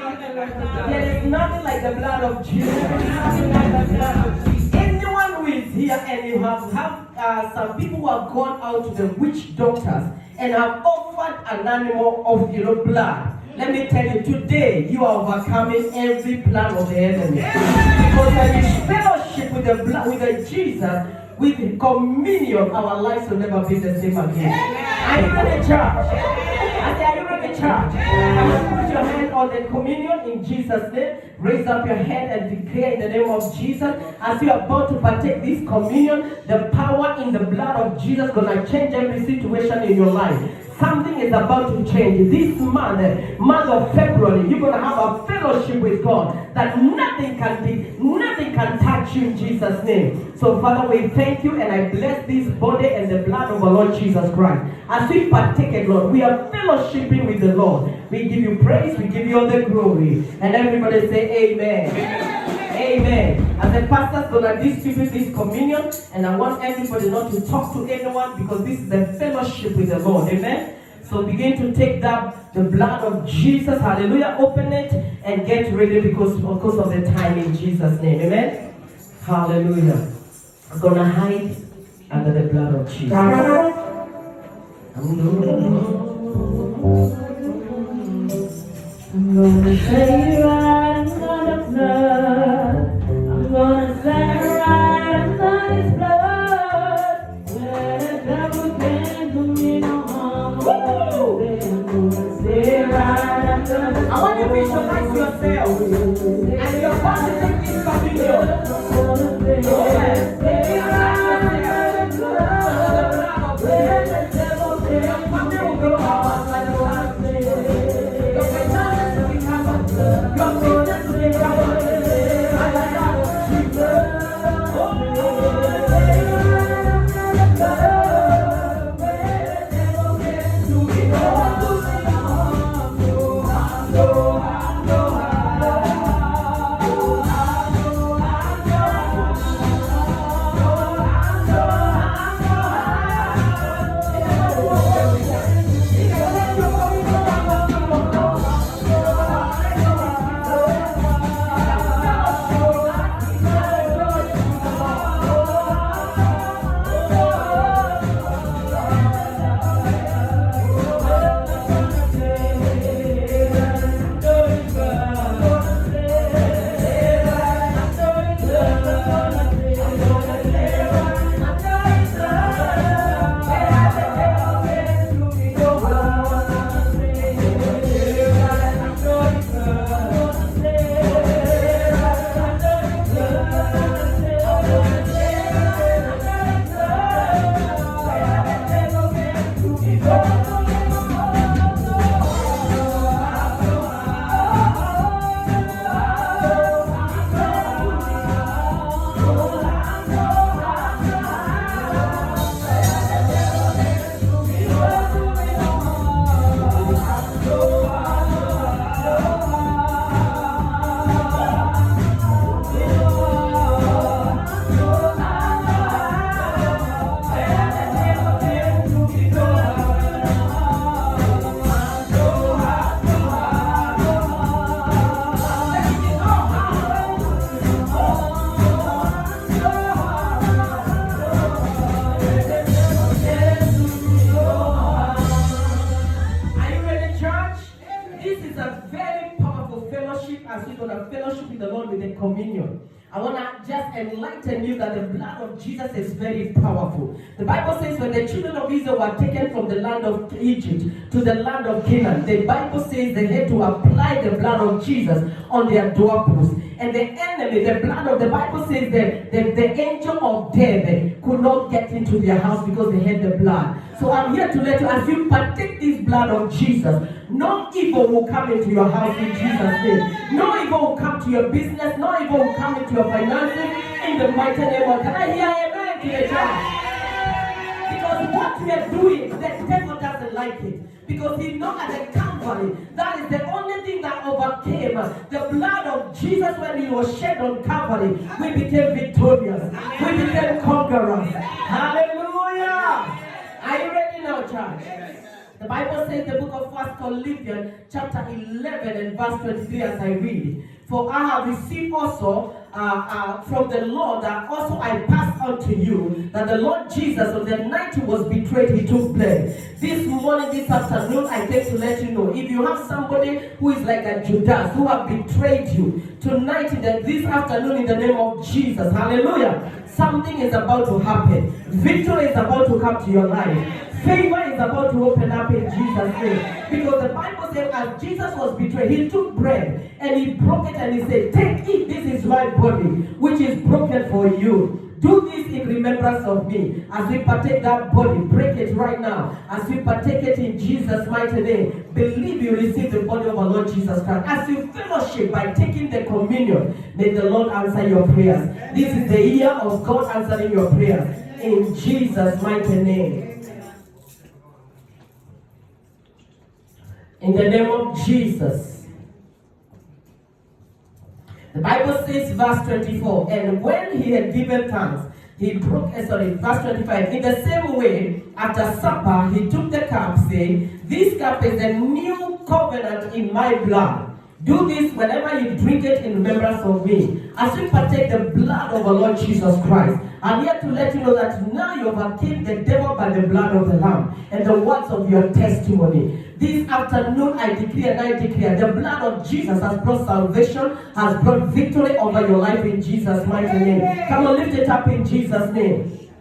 There is nothing like the blood of Jesus. Nothing like the blood of Jesus. Anyone who is here and you have some people who have gone out to the witch doctors and have offered an animal of blood. Let me tell you, today you are overcoming every plan of the enemy. Because when you fellowship with the blood, with the Jesus, with communion, our lives will never be the same again. Are you ready, church? I say, are you ready, church? Come on, put your hand on the communion in Jesus' name. Raise up your hand and declare in the name of Jesus. As you are about to partake this communion, the power in the blood of Jesus is going to change every situation in your life. Something is about to change. This month of February, you're going to have a fellowship with God that nothing can touch you in Jesus' name. So, Father, we thank you and I bless this body and the blood of our Lord Jesus Christ. As we partake it, Lord, we are fellowshipping with the Lord. We give you praise, we give you all the glory. And everybody say amen. Amen. As the pastor's going to distribute this communion, and I want everybody not to talk to anyone because this is the fellowship with the Lord. Amen. So begin to take the blood of Jesus. Hallelujah. Open it and get ready because of the time in Jesus' name. Amen. Hallelujah. I'm going to hide under the blood of Jesus. I'm going to say right under the blood. I'm going to say right under His blood. Where the devil can't do me no harm. I'm going to say right under the blood. I want you to visualize yourself and you're about to take this communion. Say right under the blood. Where the devil can't do me no harm. I want to just enlighten you that the blood of Jesus is very powerful. The Bible says when the children of Israel were taken from the land of Egypt to the land of Canaan, the Bible says they had to apply the blood of Jesus on their doorposts. And the enemy, the Bible says that the angel of death could not get into their house because they had the blood. So I'm here to let you, as you partake this blood of Jesus, no evil will come into your house in Jesus' name. No evil will come to your business. No evil will come into your finances in the mighty name of God. Can I hear amen to the church? Because what we are doing, the devil doesn't like it. Because he knows at the Calvary, that is the only thing that overcame the blood of Jesus when he was shed on Calvary. We became victorious. We became conquerors. Hallelujah. Are you ready now, church? The Bible says the book of 1 Corinthians chapter 11 and verse 23 as I read. For I have received also from the Lord that also I pass on to you, that the Lord Jesus on the night he was betrayed, he took bread. This morning, this afternoon, I came to let you know, if you have somebody who is like a Judas, who have betrayed you, tonight, this afternoon, in the name of Jesus, hallelujah, something is about to happen. Victory is about to come to your life. Favor is about to open up in Jesus' name. Because the Bible says as Jesus was betrayed, he took bread and he broke it and he said, take it, this is my body, which is broken for you. Do this in remembrance of me. As we partake that body, break it right now. As we partake it in Jesus' mighty name, believe you receive the body of our Lord Jesus Christ. As you fellowship by taking the communion, may the Lord answer your prayers. This is the year of God answering your prayers. In Jesus' mighty name. In the name of Jesus. The Bible says, verse 24, and when he had given thanks, he broke, verse 25, in the same way, after supper, he took the cup, saying, this cup is a new covenant in my blood. Do this whenever you drink it in remembrance of me. As we partake the blood of our Lord Jesus Christ, I'm here to let you know that now you overcame the devil by the blood of the Lamb and the words of your testimony. This afternoon, I declare and I declare the blood of Jesus has brought salvation, has brought victory over your life in Jesus' mighty name. Come on, lift it up in Jesus' name.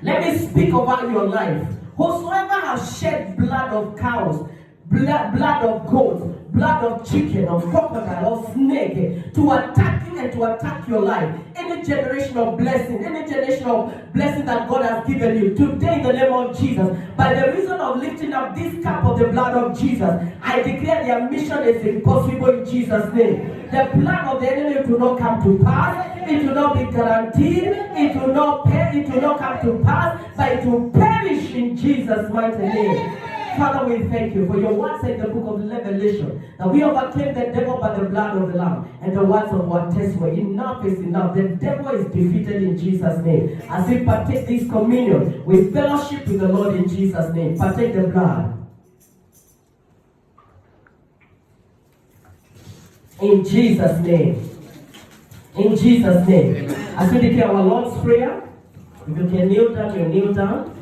Let me speak over your life. Whosoever has shed blood of cows, blood of goats, blood of chicken, of crocodile, of snake, to attack you and to attack your life. Any generation of blessing, any generation of blessing that God has given you, today in the name of Jesus, by the reason of lifting up this cup of the blood of Jesus, I declare their mission is impossible in Jesus' name. The plan of the enemy will not come to pass. It will not be guaranteed. It will not come to pass, but it will perish in Jesus' mighty name. Father, we thank you for your words in the book of Revelation, that we overcame the devil by the blood of the Lamb and the words of our testimony. Enough is enough. The devil is defeated in Jesus' name. As we partake this communion, we fellowship with the Lord in Jesus' name. Partake the blood. In Jesus' name. In Jesus' name. Amen. As we declare our Lord's Prayer, if you can kneel down, you kneel down.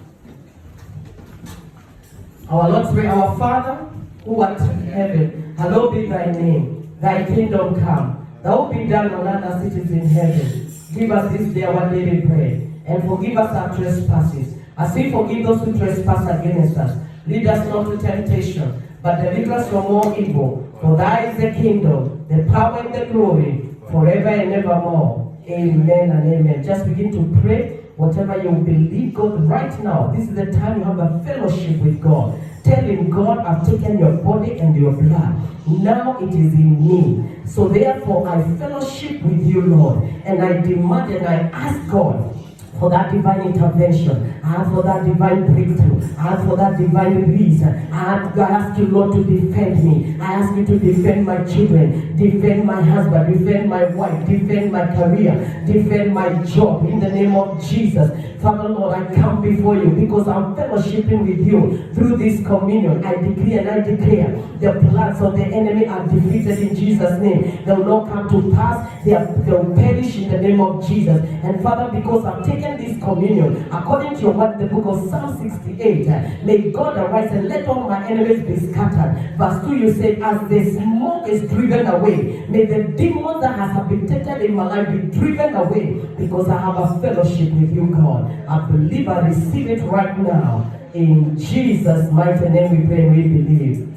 Our Lord's Prayer, our Father, who art in heaven, hallowed be thy name. Thy kingdom come. Thy will be done on earth as it is in heaven. Give us this day our daily bread, and forgive us our trespasses, as we forgive those who trespass against us. Lead us not to temptation, but deliver us from all evil. For thine is the kingdom, the power and the glory, forever and evermore. Amen and amen. Just begin to pray. Whatever you believe God right now, this is the time you have a fellowship with God. Tell him, God, I've taken your body and your blood. Now it is in me. So therefore, I fellowship with you, Lord. And I demand and I ask God for that divine intervention. I ask for that divine breakthrough. I ask for that divine release. I ask you, Lord, to defend me. I ask you to defend my children, defend my husband, defend my wife, defend my career, defend my job in the name of Jesus. Father, Lord, I come before you because I'm fellowshipping with you through this communion. I decree and I declare the plans of the enemy are defeated in Jesus' name. They will not come to pass. They will perish in the name of Jesus. And Father, because I've taken this communion, according to your word, the book of Psalm 68, may God arise and let all my enemies be scattered. Verse 2, you say, as the smoke is driven away, may the demons that has habitated in my life be driven away, because I have a fellowship with you, God. I believe I receive it right now. In Jesus' mighty name we pray and we believe.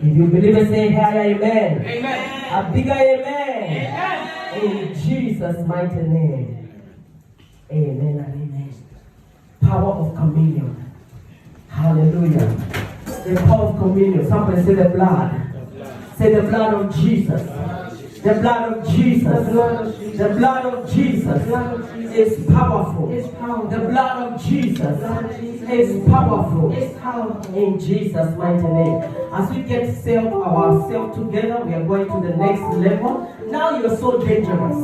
If you believe it, say higher amen. Amen. A bigger amen. Amen. In Jesus' mighty name. Amen and amen. Power of communion. Hallelujah. The power of communion. Somebody say the blood. Say the blood of Jesus. The blood of Jesus. The blood of Jesus is powerful. The blood of Jesus is powerful. In Jesus' mighty name. As we get ourselves together, we are going to the next level. now you're so dangerous.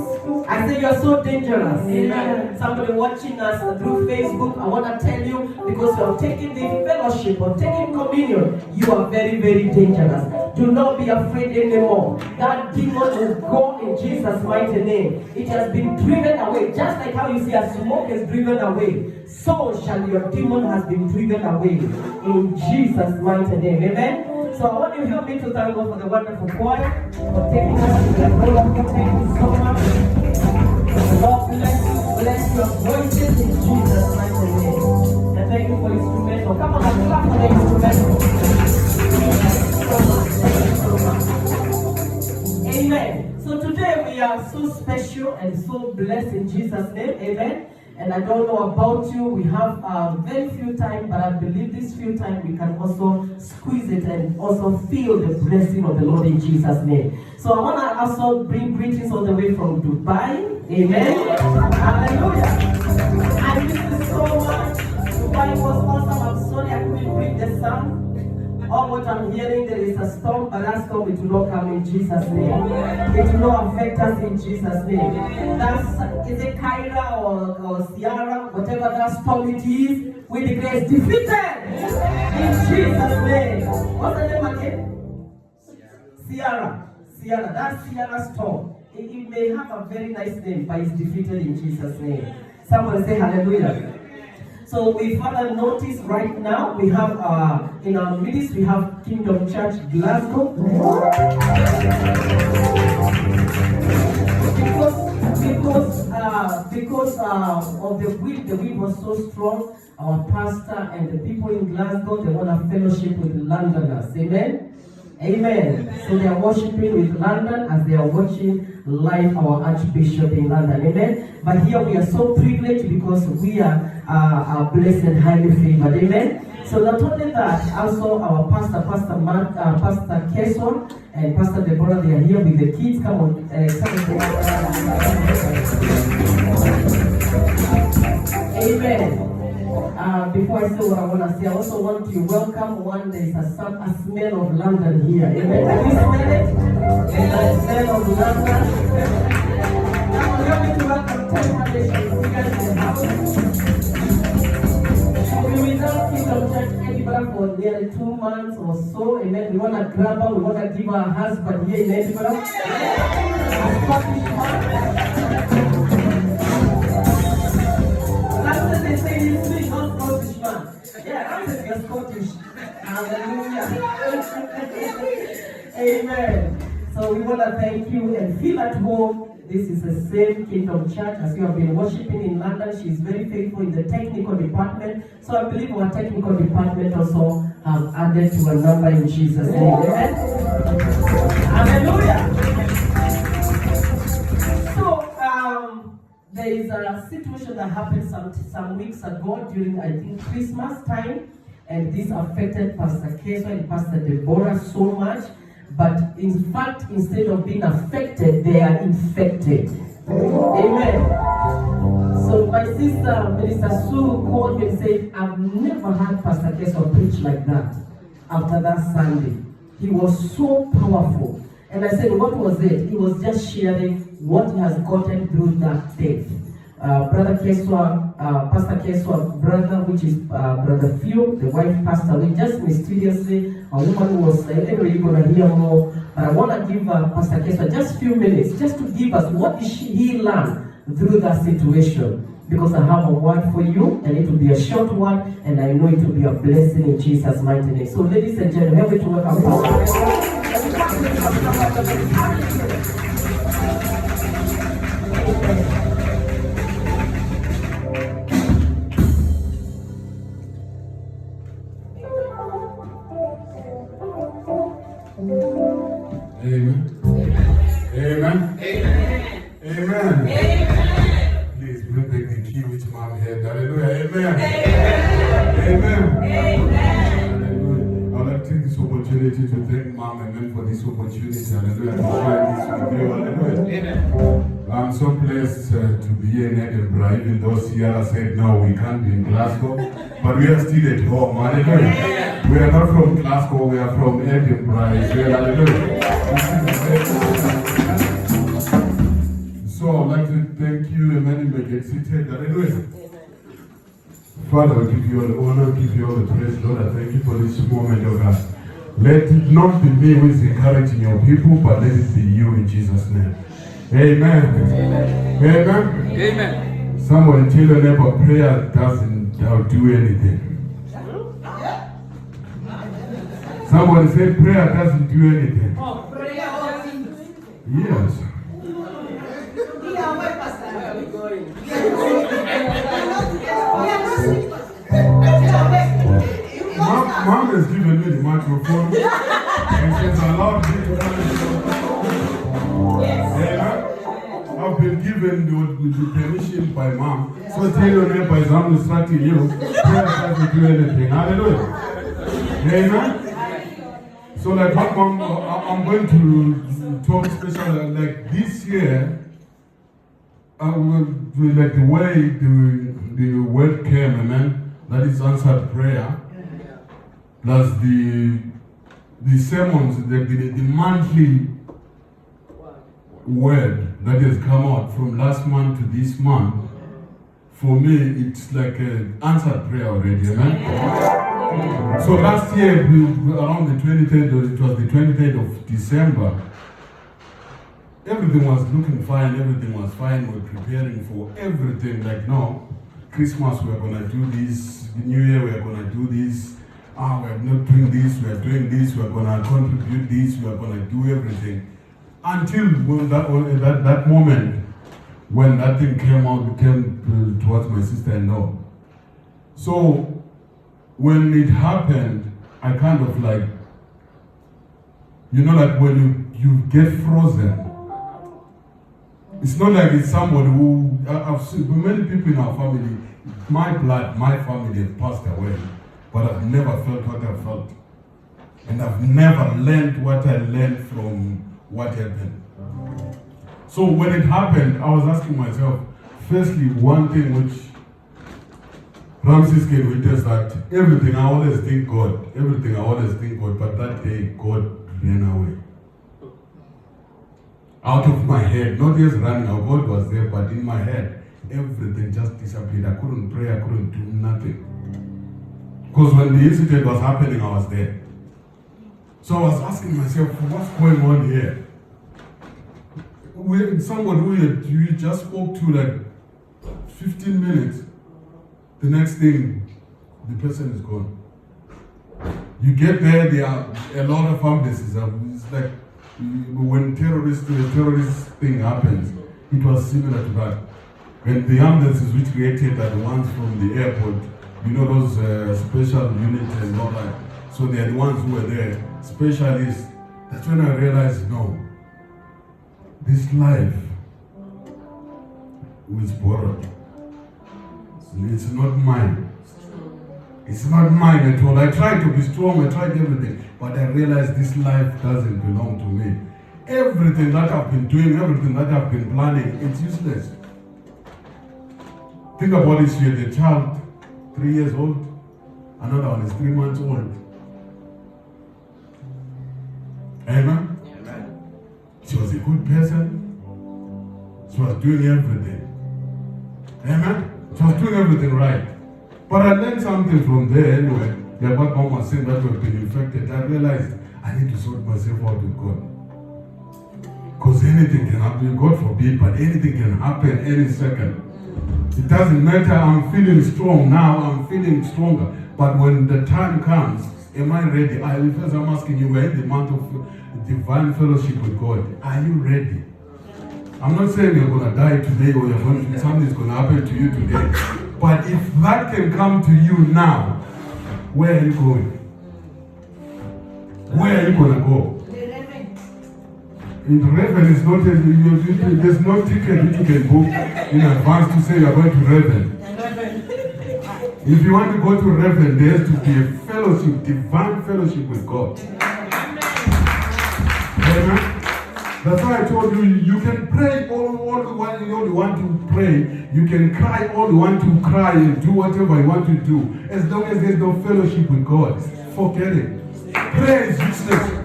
I say you're so dangerous. Amen. Somebody watching us through Facebook, I want to tell you, because you have taken the fellowship or taking communion, you are very, very dangerous. Do not be afraid anymore. That demon will go in Jesus' mighty name. It has been driven away. Just like how you see a smoke is driven away, so shall your demon has been driven away. In Jesus' mighty name. Amen. So I want you to help me to thank God for the wonderful choir, for taking us to the roll of God. Thank you so much. God bless your voices in Jesus' mighty name. And thank you for instrumental. Come on, let's clap for the instrumental. Amen. So today we are so special and so blessed in Jesus' name. Amen. And I don't know about you, we have very few time, but I believe this few time we can also squeeze it and also feel the blessing of the Lord in Jesus' name. So I want to also bring greetings all the way from Dubai. Amen. Hallelujah. I miss you so much. Dubai was awesome. I'm sorry I couldn't bring the sound. All what I'm hearing, there is a storm, but that storm, it will not come in Jesus' name. It will not affect us in Jesus' name. That's, is it Kyra or Sierra, whatever that storm it is, we declare it's defeated in Jesus' name. What's the name again? Sierra. That Sierra storm. It may have a very nice name, but it's defeated in Jesus' name. Someone say hallelujah. So we further notice right now, we have in our midst, we have Kingdom Church Glasgow. Because of the wind was so strong, our pastor and the people in Glasgow, they want a fellowship with Londoners. Amen? Amen. So they are worshiping with London as they are watching live our Archbishop in London. Amen. But here we are so privileged because we are blessed and highly favored. Amen. So not only that, also our pastor, Pastor Mark, Pastor Kesson and Pastor Deborah, they are here with the kids. Come on, Amen. Before I say what I want to say, I also want to welcome one. There is a smell of London here. Amen. Can you smell it? The smell of London. Now I'm going to welcome 10 Malaysian speakers in the house. We will not Kingdom Church Edinburgh for nearly 2 months or so. Amen. We want to grab her. We want to give her a husband here in Edinburgh. A Scottish man. That's what they say in English, not Scottish man. Yeah, I'm saying you're Scottish. Hallelujah. Amen. So we want to thank you and feel at home. This is the same Kingdom Church as you have been worshiping in London. She is very faithful in the technical department. So I believe our technical department also have added to a number in Jesus' name. Amen. Hallelujah. So there is a situation that happened some weeks ago during, I think, Christmas time. And this affected Pastor Kesson and Pastor Deborah so much. But in fact, instead of being affected, they are infected. Amen. So my sister, Minister Sue, called me and said, I've never had Pastor Kesson preach like that after that Sunday. He was so powerful. And I said, what was it? He was just sharing what he has gotten through that day. Brother Keswa, Pastor Keswa, brother, which is Brother Phil, the wife passed away just mysteriously. A woman was anyway, you're going to hear more. But I want to give Pastor Keswa just a few minutes, just to give us what he learned through that situation. Because I have a word for you, and it will be a short one, and I know it will be a blessing in Jesus' mighty name. So, ladies and gentlemen, help me to welcome Pastor. Amen. Amen. Amen. Amen. Please bring back the key which mom had. Hallelujah. Amen. Amen. Amen. Hallelujah. I would like to take this opportunity to thank Mom and then for this opportunity. Hallelujah. To share this with you. Hallelujah. Amen. I'm so blessed to be here in Edinburgh, even though Sierra said no, we can't be in Glasgow, but we are still at home. Hallelujah. We are not from Glasgow, we are from Edinburgh. Hallelujah. get seated. Hallelujah. Father, we give you all the honor, give you all the praise, Lord. I thank you for this moment, oh God. Let it not be me who is encouraging your people, but let it be you in Jesus' name. Amen. Amen. Amen. Somebody tell your neighbor, prayer doesn't do anything. Somebody say prayer doesn't do anything. Oh, prayer doesn't do anything. Yes. Where are we going? Mom has given me the microphone and she's allowed me to Yes. I've been given the permission by mom. So tell your neighbor, I'm instructing you, prayer doesn't do anything. Hallelujah. Amen. So like mom, I'm going to talk special like this year. I will do like the way the word came, amen. That is answered prayer. Plus the sermons, the monthly word that has come out from last month to this month. For me, it's like an answered prayer already, amen. So last year, around the 23rd, it was the 23rd of December. Everything was looking fine, everything was fine. We're preparing for everything. Like, no, Christmas we're gonna do this, New Year we're gonna do this. We're not doing this, we're doing this, we're gonna contribute this, we're gonna do everything. Until when that moment when that thing came towards my sister-in-law. So when it happened, I kind of like, you know, like when you get frozen. It's not like it's somebody who, I've seen many people in our family, my blood, my family have passed away, but I've never felt what I felt. And I've never learned what I learned from what happened. So when it happened, I was asking myself, firstly, one thing which Ramses can witness that everything I always think God, but that day God ran away. Out of my head, not just running out, God was there, but in my head, everything just disappeared. I couldn't pray, I couldn't do nothing. Because when the incident was happening, I was there. So I was asking myself, what's going on here? Somebody who you just spoke to like 15 minutes, the next thing, the person is gone. You get there are a lot of families. It's like when terrorist thing happens, it was similar to that. And the ambulances which created are the ones from the airport, you know, those special units and all that. So they are the ones who were there, specialists. That's when I realized, no, this life was borrowed. It's not mine. It's not mine at all. I tried to be strong, I tried everything, but I realized this life doesn't belong to me. Everything that I've been doing, everything that I've been planning, it's useless. Think about this, you had a child, 3 years old, another one is 3 months old. Amen? Amen. She was a good person. She was doing everything. Amen? She was doing everything right. But I learned something from there anyway. Yeah, what mom was saying that we've been infected. I realized I need to sort myself out with God. Because anything can happen, God forbid, but anything can happen any second. It doesn't matter, I'm feeling strong now, I'm feeling stronger. But when the time comes, am I ready? First I'm asking you, we're in the month of divine fellowship with God. Are you ready? I'm not saying you're going to die today or something's going to happen to you today. But if that can come to you now, where are you going? Where are you going to go? In heaven is not there's no ticket which you can book in advance to say you're going to heaven. If you want to go to heaven, there has to be a fellowship, divine fellowship with God. Amen. That's why I told you, you can pray all you want to pray. You can cry all you want to cry and do whatever you want to do. As long as there's no fellowship with God, forget it. Prayer is useless.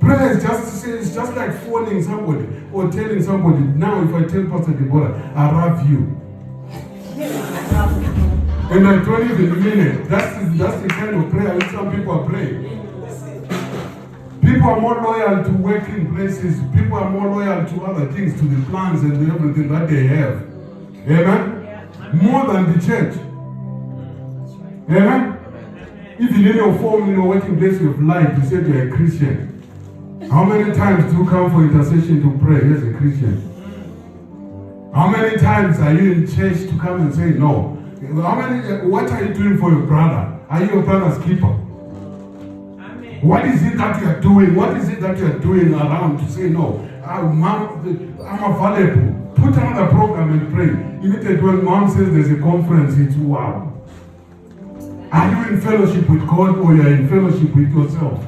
Prayer is it's just like phoning somebody or telling somebody, now if I tell Pastor Deborah, I love you. And I don't even mean it. That's the kind of prayer which some people are praying. People are more loyal to working places. People are more loyal to other things, to the plans and everything that they have. Amen? More than the church. Amen? If in your form, in your working place of life, you said you're a Christian. How many times do you come for intercession to pray as a Christian? How many times are you in church to come and say no? What are you doing for your brother? Are you your brother's keeper? Amen. What is it that you are doing? What is it that you are doing around to say no? I'm available. Put another program and pray. Immediately when mom says there's a conference, it's wow. Are you in fellowship with God or you're in fellowship with yourself?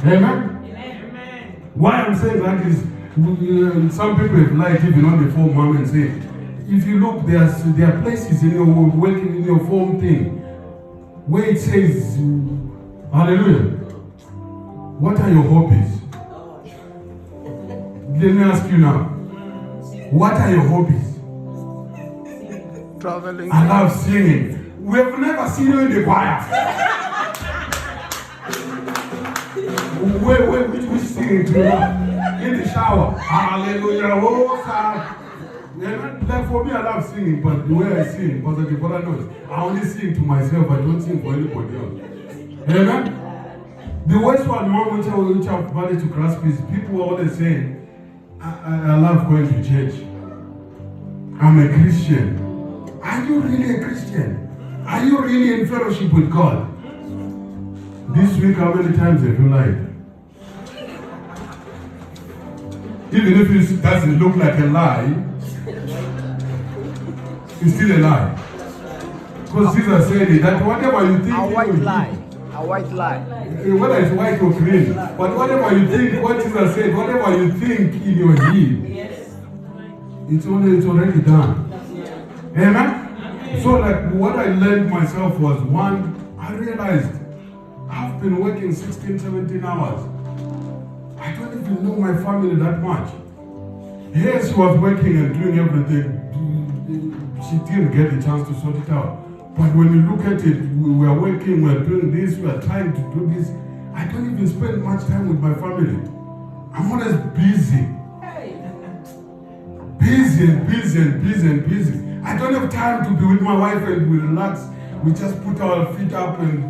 Amen? Amen. Why I'm saying that is, some people have lied even on the form mom and say, if you look, there are places in your working, in your form thing, where it says, hallelujah, what are your hobbies? Let me ask you now, what are your hobbies? Traveling. I love singing. We have never seen you in the choir. Which singing do you love? In the shower. Hallelujah. Oh, God. Like for me, I love singing, but the way I sing, Pastor Deborah knows, I only sing to myself, I don't sing for anybody else. Amen? The worst one, mom, which I've managed to grasp is people are always saying, I love going to church. I'm a Christian. Are you really a Christian? Are you really in fellowship with God? This week, how many times have you lied? Even if it doesn't look like a lie, it's still a lie. Because Jesus said it, that whatever you think... A white lie. A white lie. Whether it's white or green, but whatever you think, what Jesus said, whatever you think in your head, it's already done. Amen? So like what I learned myself was, one, I realized I've been working 16, 17 hours. I don't even know my family that much. Here she was working and doing everything. She didn't get the chance to sort it out. But when you look at it, we are working, we are doing this, we are trying to do this. I don't even spend much time with my family. I'm always busy. Busy. I don't have time to be with my wife and we relax. We just put our feet up and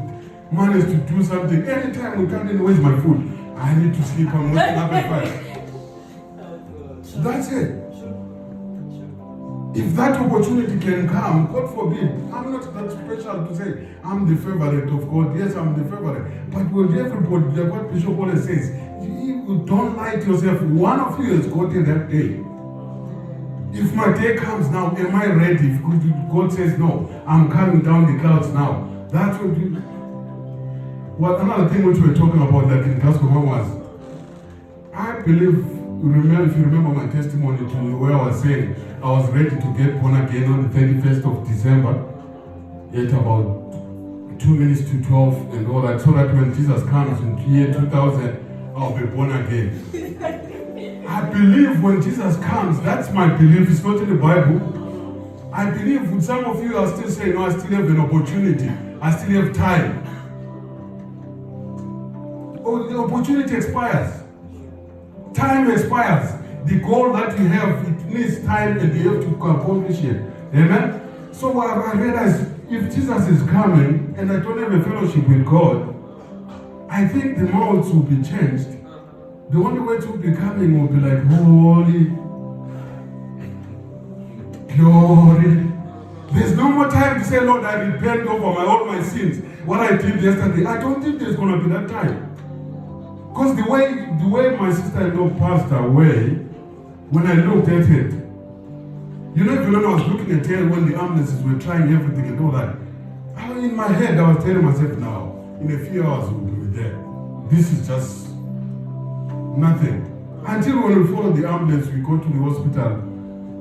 manage to do something. Anytime we come in, where's my food? I need to sleep, I'm waking up at 5. That's it. If that opportunity can come, God forbid, I'm not that special to say I'm the favorite of God. Yes, I'm the favorite. But with everybody, like what Bishop always says, you don't lie to yourself. One of you has got in that day. If my day comes now, am I ready? If God says no, I'm coming down the clouds now. That's what you... Well, another thing which we're talking about, like in Gospel was, I believe, if you remember my testimony to you, where I was saying I was ready to get born again on the 31st of December, at about 2 minutes to 12 and all that, so that when Jesus comes in the year 2000, I'll be born again. I believe when Jesus comes, that's my belief, it's not in the Bible. I believe with some of you are still saying, no, I still have an opportunity, I still have time. Oh, the opportunity expires. Time expires. The goal that you have, it needs time and you have to accomplish it. Amen? So I realized if Jesus is coming and I don't have a fellowship with God, I think the modes will be changed. The only way to be coming will be like, holy, glory. There's no more time to say, Lord, I repent over all my sins. What I did yesterday, I don't think there's going to be that time. Because the way my sister-in-law passed away, when I looked at it, you know, when I was looking at her when the ambulances were trying everything and all that, in my head I was telling myself, now, in a few hours we'll be there. This is just nothing. Until when we follow the ambulance, we go to the hospital,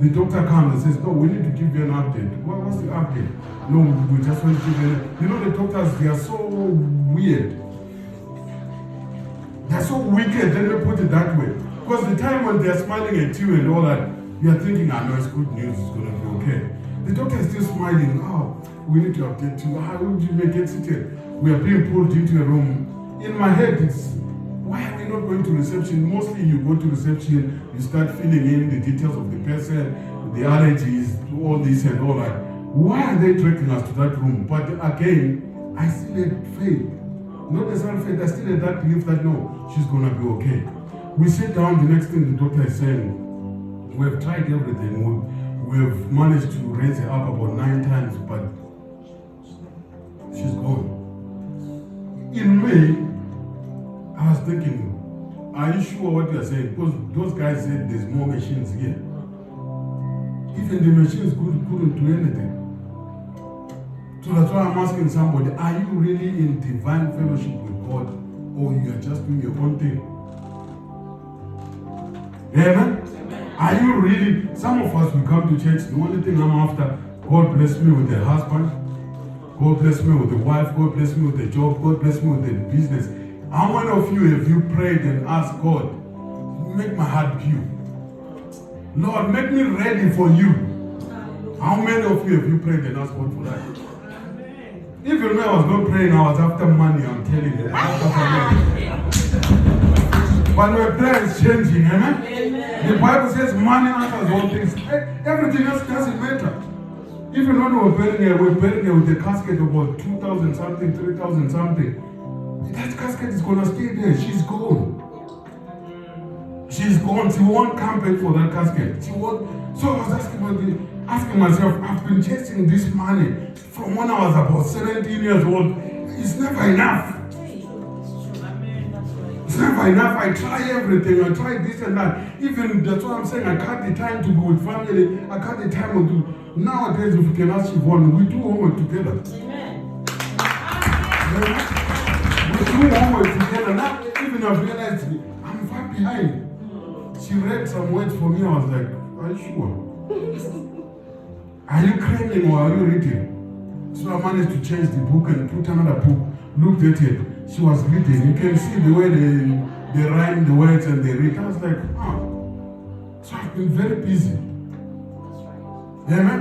the doctor comes and says, no, we need to give you an update. What's the update? No, we just want to give you an... You know, the doctors, they are so weird. They're so wicked, let me put it that way. Because the time when they're smiling at you and all that, you're thinking, I know it's good news, it's going to be okay. The doctor is still smiling. Oh, we need to update you. How would you make it seated? We are being pulled into a room. In my head, it's, why are we not going to reception? Mostly you go to reception, you start filling in the details of the person, the allergies, all this and all that. Why are they dragging us to that room? But again, I still had faith. Not necessarily faith, I still had that belief that no, she's going to be okay. We sit down, the next thing the doctor is saying, we have tried everything. We have managed to raise her up about 9 times, but she's gone. In May, I was thinking, are you sure what you are saying? Because those guys said there's more machines here. Even the machines couldn't do anything. So that's why I'm asking somebody, are you really in divine fellowship with God, or you are just doing your own thing? Amen? Are you really, some of us, we come to church, the only thing I'm after, God bless me with a husband, God bless me with a wife, God bless me with a job, God bless me with a business. How many of you have you prayed and asked God, make my heart pure? Lord, make me ready for you. How many of you have you prayed and asked God for that? Even when I was not praying, I was after money, I'm telling you. But my prayer is changing, amen? The Bible says money answers all things. Everything else doesn't matter. Even when we're burying her with a casket of about 2,000 something, 3,000 something. That casket is going to stay there. She's gone. She's gone. She won't come back for that casket. She won't. So I was asking myself, I've been chasing this money from when I was about 17 years old. It's never enough. It's never enough. I try everything. I try this and that. Even that's what I'm saying. I cut the time to be with family. I cut the time to do. Nowadays, if you can ask Yvonne, we do homework together. Amen. We do homework together. Now, even I've realized I'm far behind. She read some words for me. I was like, are you sure? Are you cramming or are you reading? So I managed to change the book and put another book. Looked at it. She was reading. You can see the way they rhyme the words and they read. I was like, So I've been very busy. Amen?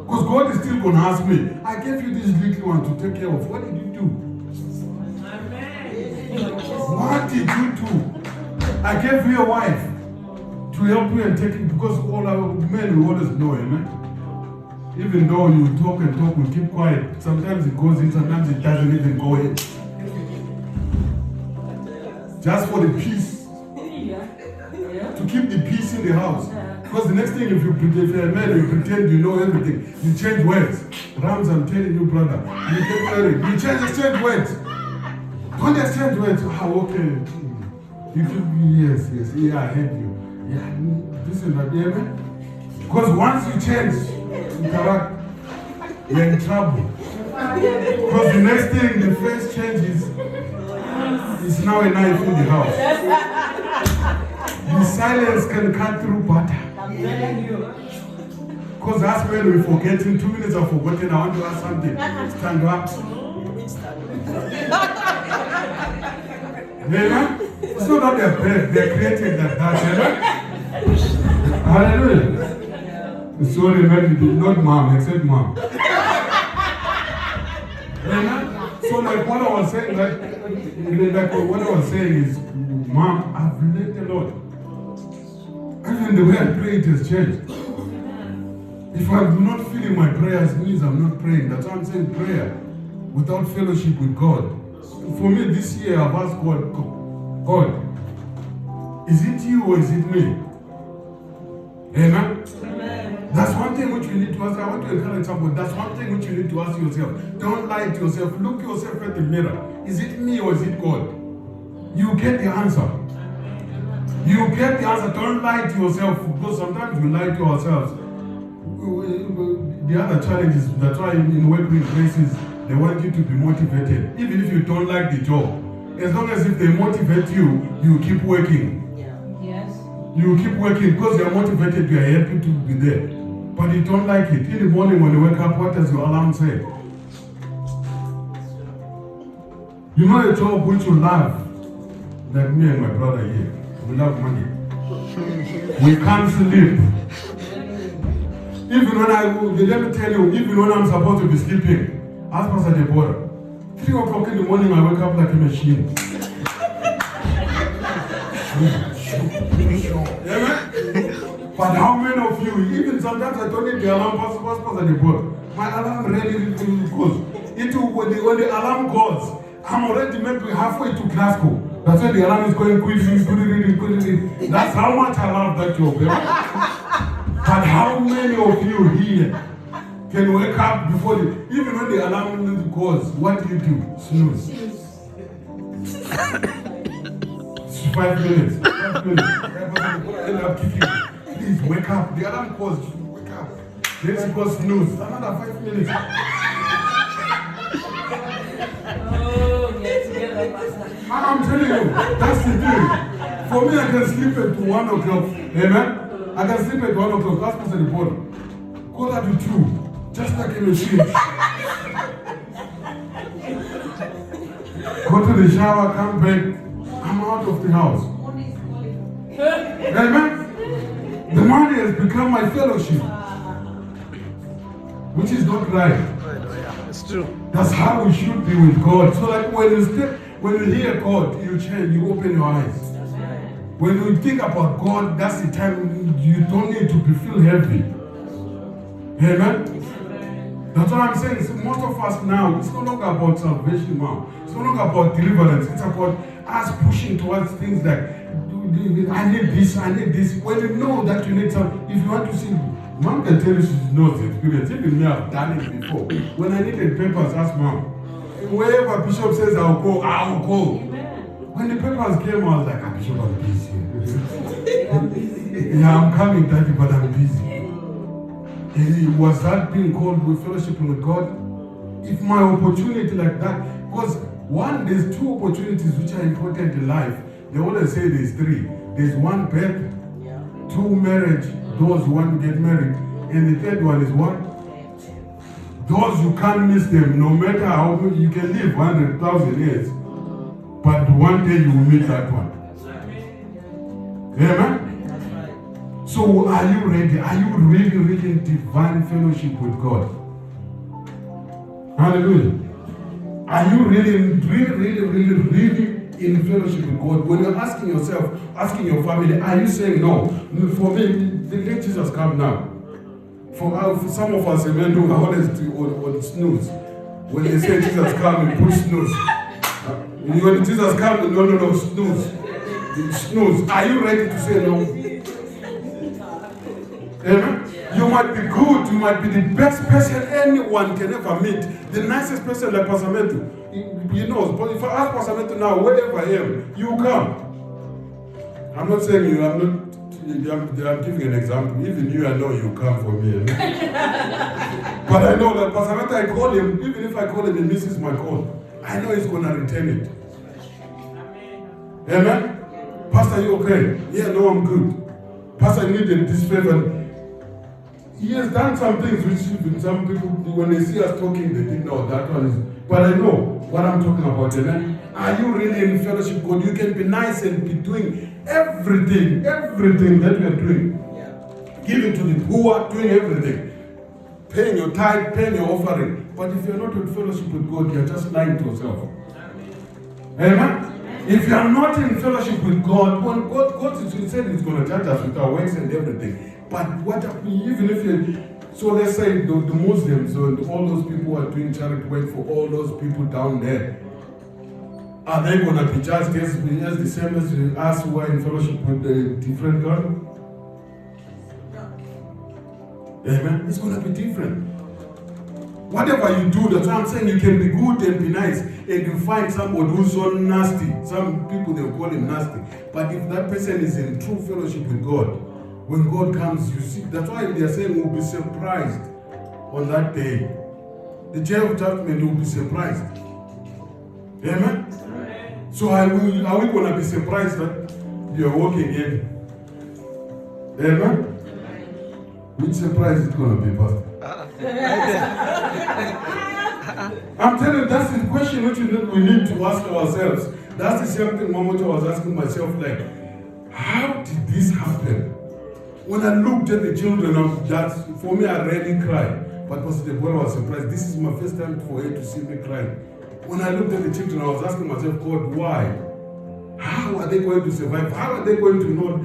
Because God is still going to ask me, I gave you this little one to take care of. What did you do? What did you do? I gave you a wife to help you and take it, because all our men will always know, amen? Even though you talk and talk, we keep quiet. Sometimes it goes in, sometimes it doesn't even go in. Just for the peace. To keep the peace in the house. Because the next thing, if you're a man, you pretend you know everything. You change words. Rams, I'm telling you, brother. You get married. You exchange words. Don't exchange words. Okay. You should be, yes. Yeah, I hate you. Yeah, this is not, amen? Because once you change, you're in trouble. Because the next thing, the first change is now a knife in the house. The silence can cut through butter. Because that's when we forget. In 2 minutes I've forgotten. I want to ask something. Stand up. Amen? It's not that they're bad. They're created like that. Amen? Hallelujah. Sorry, man. Not mom, except mom. Amen? So like what I was saying, is, Mom, I've learned a lot. Even the way I pray, it has changed. If I'm not feeling my prayers, it means I'm not praying. That's why I'm saying prayer without fellowship with God. For me, this year I've asked God, is it you or is it me? Amen? That's one thing which you need to ask. I want to encourage someone. That's one thing which you need to ask yourself. Don't lie to yourself. Look yourself at the mirror. Is it me or is it God? You get the answer. You get the answer. Don't lie to yourself, because sometimes we lie to ourselves. The other challenge is, that's why in workplaces, they want you to be motivated. Even if you don't like the job. As long as if they motivate you, you keep working. Yes. You keep working because you're motivated, you are happy to be there. But you don't like it. In the morning when you wake up, what does your alarm say? You know a job which you love. Like me and my brother here, we love money. We can't sleep. Even when let me tell you, even when I'm supposed to be sleeping, ask Pastor Deborah. 3 o'clock in the morning, I wake up like a machine. Amen? But how many of you, even sometimes I don't need the alarm, Pastor Deborah. My alarm really goes. When the alarm goes, I'm already maybe halfway to Glasgow. That's why the alarm is going quickly. That's how much I love that job. But how many of you here can wake up before even when the alarm goes, what do? Snooze. 5 minutes. 5 minutes. End up kicking. Please wake up. The alarm goes. Wake up. Then she goes snooze. Another 5 minutes. I'm telling you, that's the thing. For me, I can sleep at 1 o'clock. Amen? I can sleep at 1 o'clock. Ask Pastor Deborah. Go that to 2. Just like a machine. Go to the shower, come back. I'm out of the house. Amen? The money has become my fellowship. Which is not right. It's true. That's how we should be with God. So like when you hear God, you change, you open your eyes. When you think about God, that's the time you don't need to feel heavy. Amen? That's what I'm saying. So most of us now, it's no longer about salvation now. It's no longer about deliverance. It's about us pushing towards things like, I need this, I need this. When you know that you need something, if you want to see, Mom can tell you she knows the experience. Even me, I've done it before. When I needed papers, ask Mom. Wherever Bishop says I'll go, I'll go. When the papers came, I was like, Bishop, I'm busy. Yeah, I'm coming, Daddy, but I'm busy. And was that being called with fellowshipping with God? If my opportunity like that, because there's 2 opportunities which are important in life. They always say there's 3. There's 1 birth, 2 marriage, those who want to get married. And the 3rd one is what? Those you can't miss them, no matter how you can live 100,000 years. But one day you will meet that one. Amen? So are you ready? Are you really in divine fellowship with God? Hallelujah. Are you really in fellowship with God? When you're asking yourself, asking your family, are you saying no? For me, let Jesus come now. For some of us, amen, do always on snooze. When they say Jesus come, you put snooze. When Jesus comes, no, snooze. Snooze. Are you ready to say no? Amen? You might be good, you might be the best person anyone can ever meet. The nicest person like Pastor Metu. He knows. But if I ask Pastor Metu now, wherever I am, you come. I'm not saying you, I'm giving an example. Even you, I know you come for me. But I know that Pastor Metu, I call him, even if I call him, he misses my call. I know he's going to return it. Amen? Pastor, you okay? Yeah, no, I'm good. Pastor, I needed this favor. He has done some things which some people, when they see us talking, they think, no, that one is. But I know what I'm talking about. Amen? Are you really in fellowship with God? You can be nice and be doing everything that we are doing. Yeah. Giving to the poor, doing everything. Paying your tithe, paying your offering. But if you're not in fellowship with God, you're just lying to yourself. Amen? If you are not in fellowship with God, when God said He's going to judge us with our works and everything. But what even if you, so let's say the Muslims and all those people who are doing charity work for all those people down there, are they going to be judged as the same as us who are in fellowship with the different God? Amen? It's going to be different. Whatever you do, that's why I'm saying you can be good and be nice, and you find somebody who's so nasty. Some people, they'll call him nasty. But if that person is in true fellowship with God, when God comes, you see, that's why they are saying we'll be surprised on that day. The day of judgment will be surprised. Amen? So are we going to be surprised that you're walking in? Amen? Which surprise is it going to be, Pastor? I'm telling you, that's the question which we need to ask ourselves. That's the same thing one more I was asking myself, like, how did this happen? When I looked at the children of that, for me, I rarely cry. But Pastor Deborah was surprised. This is my first time for her to see me crying. When I looked at the children, I was asking myself, God, why? How are they going to survive? How are they going to know?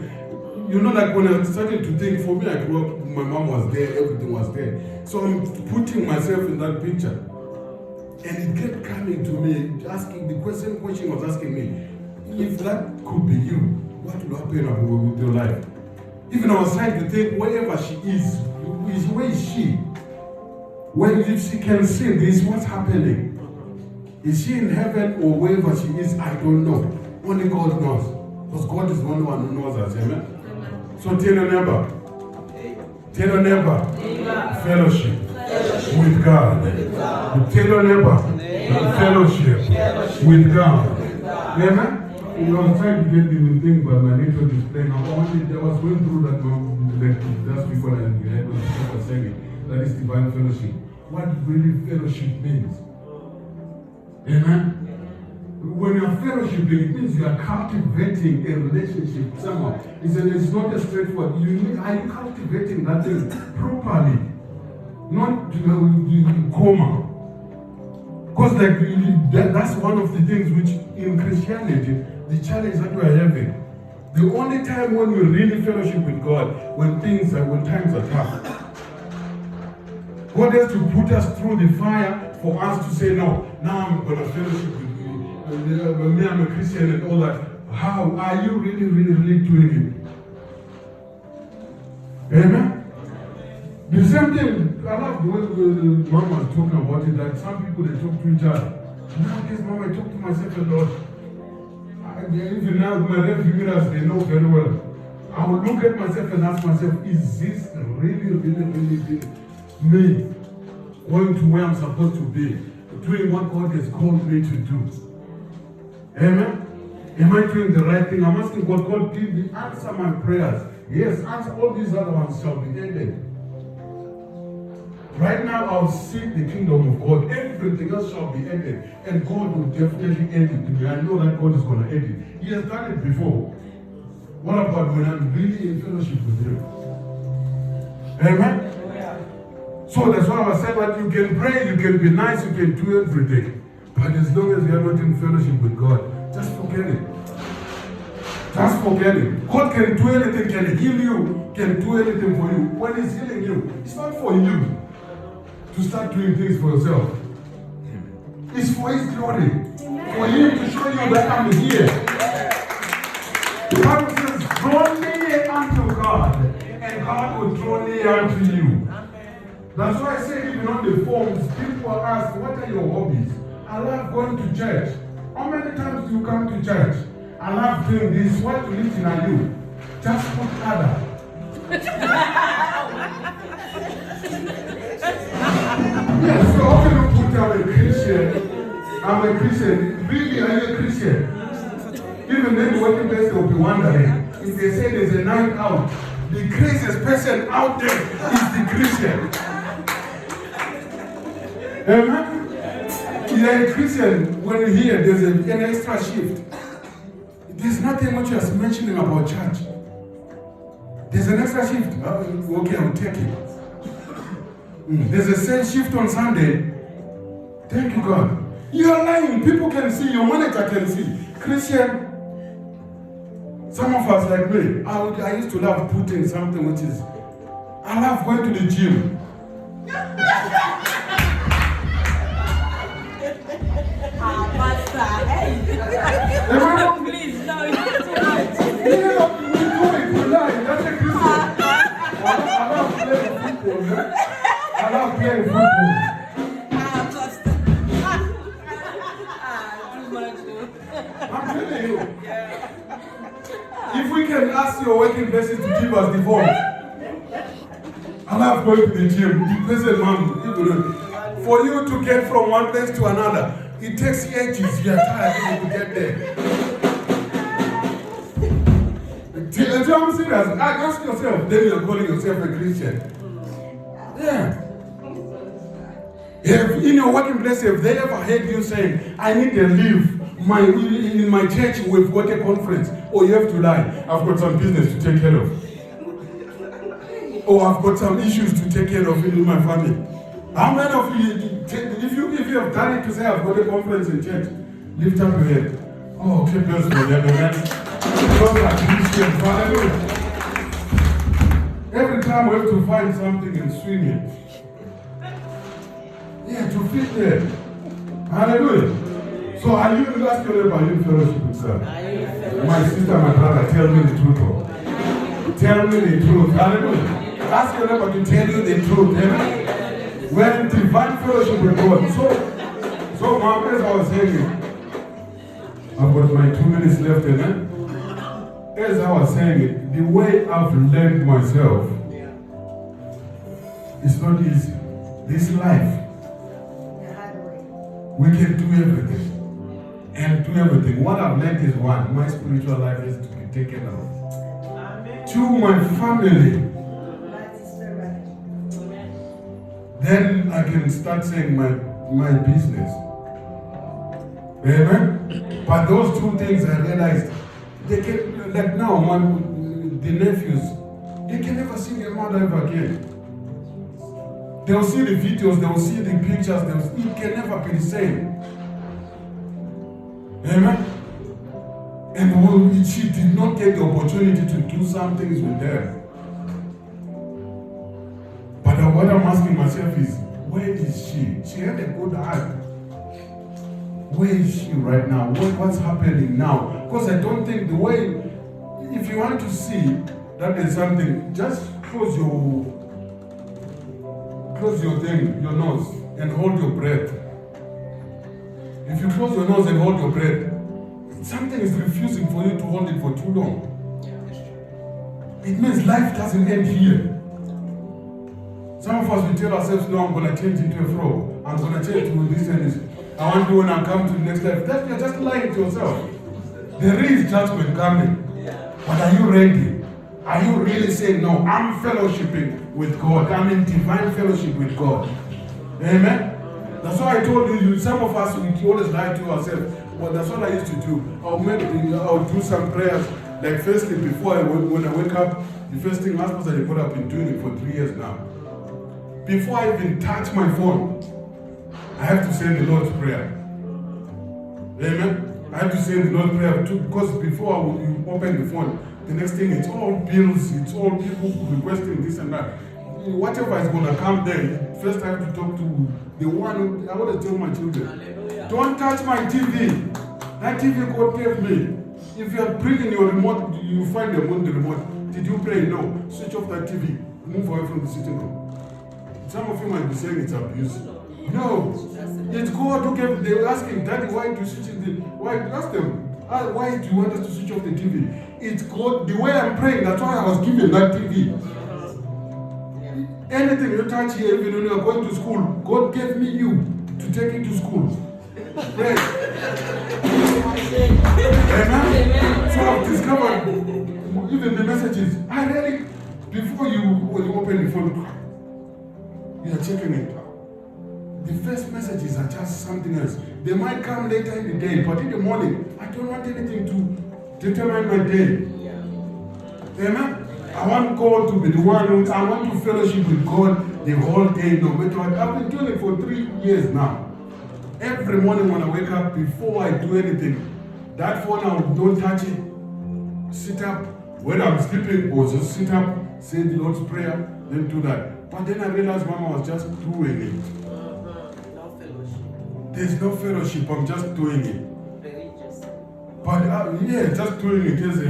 You know, like when I started to think, for me, I grew up, my mom was there, everything was there. So I'm putting myself in that picture. And it kept coming to me, asking, the question was asking me, if that could be you, what will happen with your life? Even I was trying to think, wherever she is, where is she? If she can see this, what's happening? Is she in heaven or wherever she is? I don't know. Only God knows. Because God is the only one who knows us. Amen? So tell your neighbor. Tell your neighbor. Fellowship with God. Tell your neighbor. Fellowship with God. Amen? I was trying to get the thing, but my network is playing. I was going through that last week when I had when I was saying it. That is divine fellowship. What really fellowship means. Amen? When you're fellowshipping, it means you are cultivating a relationship with someone. It's not a straightforward. Are you cultivating that thing properly? Not coma. Because that's one of the things which in Christianity, the challenge that we are having. The only time when we really fellowship with God, when times are tough. God has to put us through the fire for us to say, no, now I'm going to fellowship with you. Me, I'm a Christian and all that. How are you really, really, really doing it? Amen? The same thing, I love the way Mom was talking about it, that some people, they talk to each other. Nowadays, Mom, I talk to myself a lot. Even now, my rearview mirrors, they know very well. I will look at myself and ask myself, is this really, really, really me going to where I'm supposed to be, doing what God has called me to do? Amen? Am I doing the right thing? I'm asking God, God, give me, answer my prayers. Yes, answer all these other ones shall be ended. Right now, I'll seek the kingdom of God. Everything else shall be ended. And God will definitely end it to me. I know that God is going to end it. He has done it before. What about when I'm really in fellowship with Him? Amen? So that's why I said that you can pray, you can be nice, you can do everything. But as long as you are not in fellowship with God, just forget it. Just forget it. God can do anything, can heal you, can do anything for you. When He's healing you, it's not for you to start doing things for yourself. It's for His glory. For Him to show you that I'm here. The Bible says, draw near unto God, and God will draw near unto you. That's why I say even on the forms, people are asked, what are your hobbies? I love going to church. How many times do you come to church? I love doing this. What religion are you? Just put other. Yes, so often you put I'm a Christian. I'm a Christian. Really, are you a Christian? Even then, the working place, they will be wondering. If they say there's a night out, the craziest person out there is the Christian. Amen? You're a Christian, when you hear there's an extra shift. There's nothing much you're mentioning about church. There's an extra shift. Okay, I'll take it. There's a same shift on Sunday. Thank you, God. You're lying. People can see. Your manager can see. Christian, some of us like me, I used to love putting something which is, I love going to the gym. Please, no, you You do it. You lie. That's a Christian. I love playing football, man. I love playing football. I'm telling you. If we can ask your working places to give us the forms. I love going to the gym. The present mom, for you to get from one place to another, it takes ages. You're tired to get there. I'm serious. Ask yourself, then you're calling yourself a Christian. Yeah. In your working place, have they ever heard you saying, I need a leave In my church, we've got a conference. Oh, you have to lie. I've got some business to take care of. Oh, I've got some issues to take care of in my family. How many of you, if you have done it to say, I've got a conference in church, lift up your head. Oh, okay, bless me, amen. Those are Christians, hallelujah. Every time we have to find something and swing it. Yeah, to fit there. Hallelujah. So are you, ask your neighbor, are you in fellowship with God? My sister, my brother, tell me the truth. Tell me the truth. Hallelujah. Ask your neighbor to tell you the truth. Amen. We're in divine fellowship with God. So Mom, as I was saying, I've got my 2 minutes left, amen. As I was saying it, the way I've learned myself, it's not easy. This life, we can do everything. And do everything. What I've learned is one, my spiritual life is to be taken out. To my family. Then I can start saying my business. Amen? But those two things I realized, they can, like now, the nephews, they can never see their mother ever again. They'll see the videos, they'll see the pictures, it can never be the same. Amen? And she did not get the opportunity to do some things with them. But what I'm asking myself is, where is she? She had a good heart. Where is she right now? What's happening now? Because I don't think the way, if you want to see that there's something, just close your thing, your nose, and hold your breath. If you close your nose and hold your breath, something is refusing for you to hold it for too long. It means life doesn't end here. Some of us, we tell ourselves, no, I'm going to change into a frog. I'm going to change to this and this. I want to when I come to the next life. You're just lying to yourself. There is judgment coming. But are you ready? Are you really saying, no, I'm fellowshipping with God. I'm in divine fellowship with God. Amen? That's why I told you, some of us, we always lie to ourselves. Well, that's what I used to do. I'll do some prayers. Like firstly, when I wake up, the first thing last person I put up been doing it for 3 years now. Before I even touch my phone, I have to say the Lord's Prayer. Amen? I have to say the Lord's Prayer too, because before you open the phone, the next thing, it's all bills, it's all people requesting this and that. Whatever is going to come there, first I have to talk to the one. I want to tell my children, don't touch my TV. That TV God gave me. If you are bringing your remote, you find them on the remote. Did you pray? No. Switch off that TV. Move away from the sitting room. Some of you might be saying it's abuse. No. It's God who gave. They were asking, Daddy, why do you switch it? Why? Ask them. Why do you want us to switch off the TV? It's God. The way I'm praying, that's why I was given that TV. Anything you touch here, even when you are going to school, God gave me you to take you to school. Right? Amen? So I've discovered, even the messages, I really, before when you open the phone, you are checking it. The first messages are just something else. They might come later in the day, but in the morning, I don't want anything to determine my day. Amen? I want God to be the one who, I want to fellowship with God the whole day, no matter what. I've been doing it for 3 years now. Every morning when I wake up, before I do anything, that phone I don't touch it. Sit up. When I'm sleeping, or just sit up, say the Lord's Prayer, then do that. But then I realized Mama was just doing it. No fellowship. There's no fellowship, I'm just doing it. Religious. But just doing it as a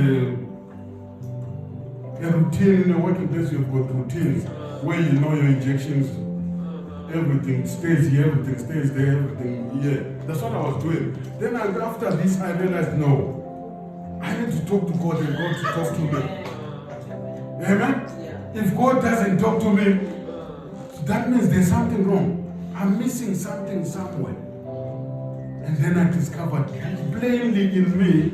routine. In a working place, you've got routines where you know your injections, everything stays here, everything stays there, everything here. That's what I was doing. Then after this, I realized, no, I need to talk to God and God to talk to me. Amen? If God doesn't talk to me, that means there's something wrong. I'm missing something somewhere. And then I discovered plainly in me,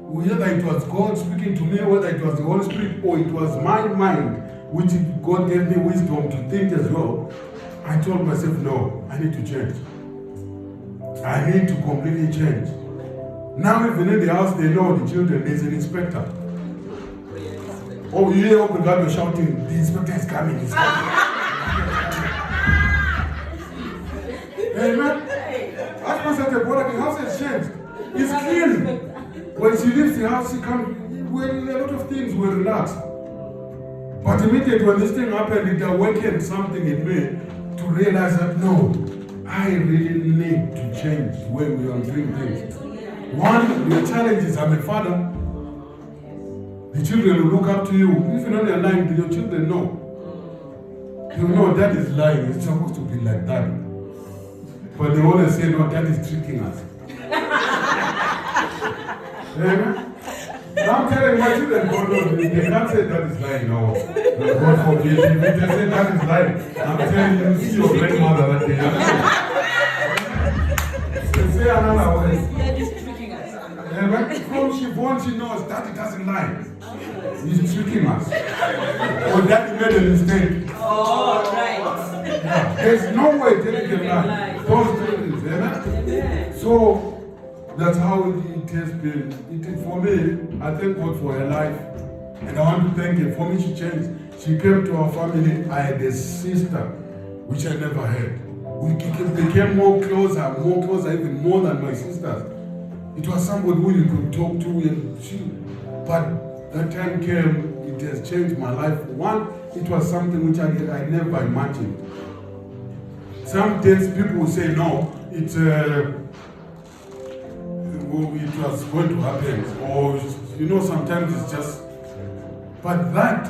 whether it was God speaking to me, whether it was the Holy Spirit, or it was my mind, which God gave me wisdom to think as well, I told myself, no, I need to change. I need to completely change. Now even in the house, they know the children, there's an inspector. Oh, you hear Obrigado shouting, the inspector is coming, he's coming. Amen. As Pastor said, brother, the house has changed. It's clean. When she leaves the house, she comes, well, a lot of things will relax. But immediately when this thing happened, it awakened something in me to realize that no, I really need to change the way we are doing things. One, the challenge is I'm a father. The children will look up to you. If you're not lying, your children know. You know that is lying. It's supposed to be like that. But they always say, no, that is tricking us. Amen. I'm telling my children, God, no, they can't say that is lying. No, God forbid. If they say that is lying, I'm telling you, see your grandmother that day. Say another way. Amen. From she born, she knows that it doesn't lie. He's tricking us. Or that he made a mistake. Oh, right. Yeah. There's no way that he can lie. Don't do this. Amen. So that's how it has been. For me, I thank God for her life. And I want to thank her. For me, she changed. She came to our family. I had a sister, which I never had. We became more closer, even more than my sisters. It was somebody who you could talk to. But that time came, it has changed my life. One, it was something which I never imagined. Some days people will say, no, it was going to happen. Or, sometimes it's just... But that,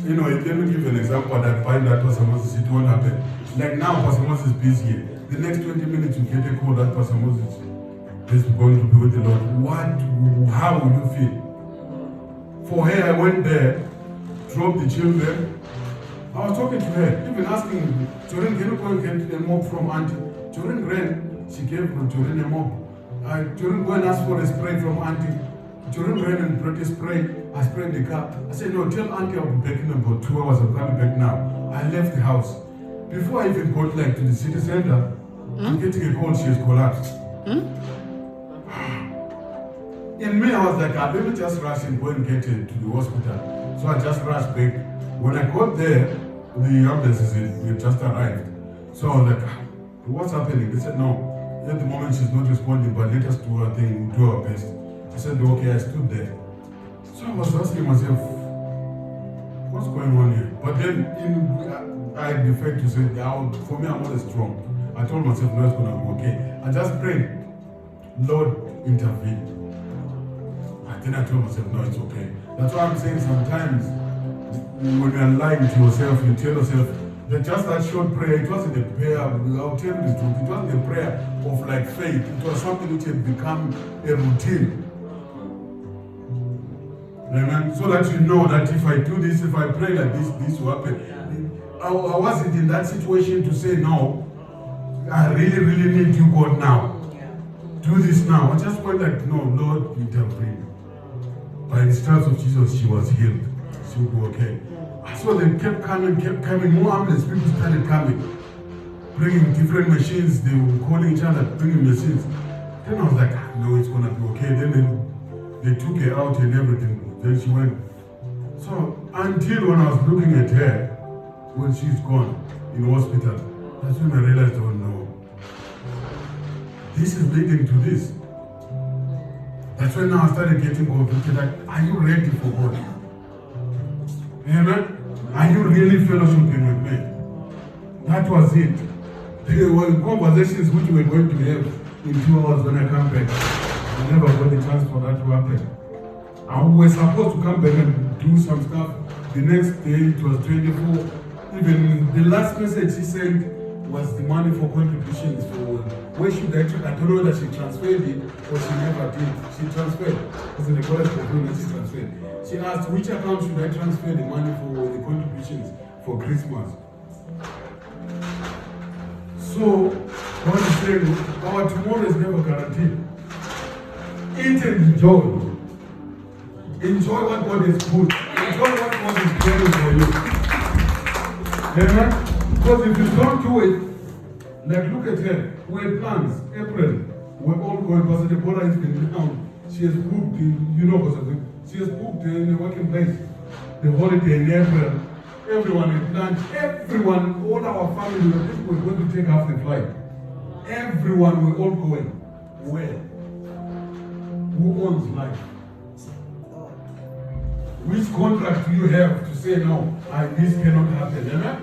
let me give an example that find that Pastor Moses, it won't happen. Like now, Pastor Moses is busy. The next 20 minutes you get a call that Pastor Moses is going to be with the Lord. How will you feel? For her, I went there, dropped the children. I was talking to her, even asking, Jorin, can you go and get a mop from Auntie? Jorin ran, she gave Jorin a mop. Jorin, go and ask for a spray from Auntie. Jorin ran and brought a spray. I sprayed the car. I said, no, tell Auntie I'll be back in about 2 hours. I'm coming back now. I left the house. Before I even got to the city center, I'm getting a call, she has collapsed. In me, I was like, let me just rush and go and get her to the hospital. So I just rushed back. When I got there, the ambulances had just arrived. So I was like, what's happening? They said, no, at the moment she's not responding, but let us do our thing, do our best. I said, okay, I stood there. So I was asking myself, what's going on here? But then I had the fact to say, for me, I'm always strong. I told myself, no, it's going to be okay. I just prayed, Lord, intervene. And then I told myself, no, it's okay. That's why I'm saying sometimes, when you're lying to yourself, you tell yourself that just that short prayer, it wasn't a prayer, I'll tell you the truth, it wasn't a prayer of like faith. It was something which had become a routine. Amen. So that you know that if I do this, if I pray like this will happen. I wasn't in that situation to say, no, I really, really need you, God, now. Do this now. I just went like, no, Lord, intervene. By the stripes of Jesus, she was healed. She would be okay. So they kept coming, more ambulance people started coming, bringing different machines. They were calling each other, bringing machines. Then I was like, no, it's going to be okay. Then they took her out and everything. Then she went. So until when I was looking at her, when she's gone in hospital, that's when I realized, oh no, this is leading to this. That's when now I started getting convicted. Like, are you ready for God? Amen? Are you really fellowshipping with me? That was it. There were conversations which we were going to have in 2 hours when I come back. I never got the chance for that to happen. And we were supposed to come back and do some stuff. The next day it was 24. Even the last message she sent was the money for contributions for where should I don't know whether she transferred it or she never did. She transferred. Because in the college component she transferred. She asked which account should I transfer the money for the contributions for Christmas. So God is saying our tomorrow is never guaranteed. Eat and enjoy. Enjoy what God is good. Enjoy what God is doing for you. Amen? Because if you don't do it, Like, look at her. We had plans. April. We're all going. Pastor Deborah has been down. She has booked, she has booked in the working place. The holiday in April. Everyone had planned. Everyone, all our family, were going to take half the flight. Everyone, we're all going. Where? Who owns life? Which contract do you have to say no? This cannot happen. Amen?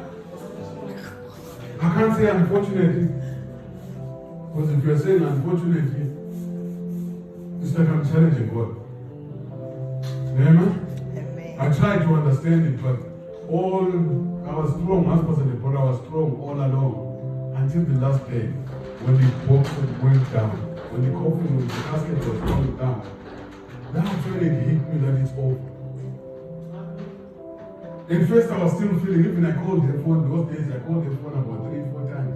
I can't say unfortunately. Because if you're saying unfortunately, it's like I'm challenging God. Amen? I tried to understand it, but I was strong, as Pastor Deborah, I was strong all along until the last day when the box went down, when the coffin, when the casket was going down. That's when it hit me that it's over. At first, I was still feeling, even I called the phone, those days I called the phone about 3-4 times.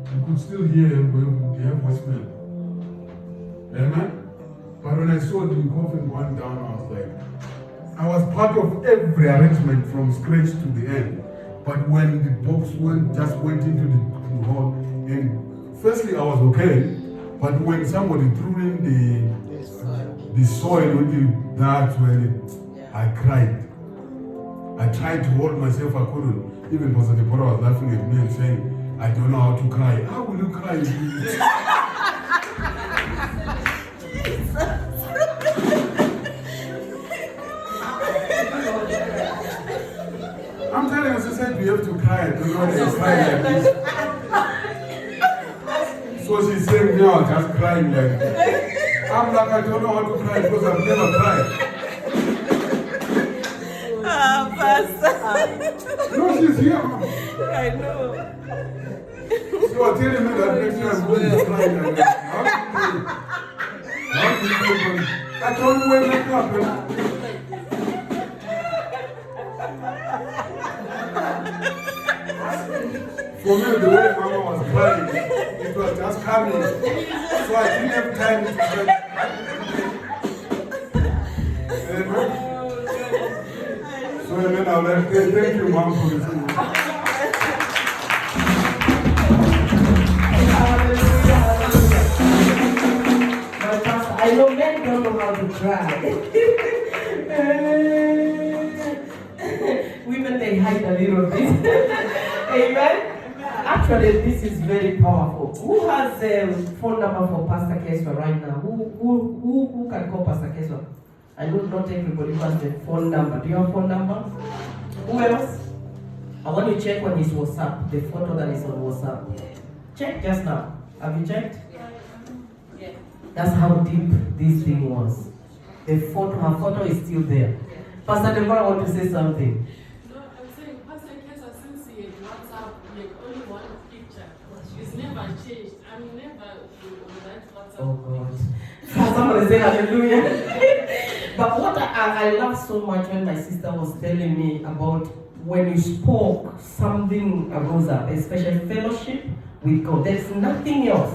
You could still hear the voicemail. Amen? But when I saw the coffin going down, I was like, I was part of every arrangement from scratch to the end. But when the box just went into the hall, and firstly I was okay, but when somebody threw in the soil with that's when I cried. I tried to hold myself, I couldn't. Even Pastor Deborah was laughing at me and saying, I don't know how to cry. How will you cry? I'm telling you, she said we have to cry. I don't know how to cry like this. So she's saying, no, just crying like this. I'm like, I don't know how to cry because I've never cried. Pastor. No, she's here. I know. She was telling me that next time I'm going to cry like that. How do you do? I told you when that happened. For me, the way Mama was crying, it was just coming. So I didn't have time to cry. So then I was like, thank you, Mom, for listening. I know men don't know how to cry. Women, they hide a little bit. Amen? Actually, this is very powerful. Who has a phone number for Pastor Keswa right now? Who can call Pastor Keswa? I know not everybody has a phone number. Do you have a phone number? Who else? I want you to check on his WhatsApp, the photo that is on WhatsApp. Check just now. Have you checked? Yeah. That's how deep this thing was. The photo, her photo is still there. Pastor Deborah want to say something. No, I'm saying Pastor Keswa, since he had WhatsApp, he had only one picture. It's never changed. I'm never on that WhatsApp. Oh God. Somebody say hallelujah. But what I love so much when my sister was telling me about when you spoke, something arose up, especially fellowship with God. There's nothing else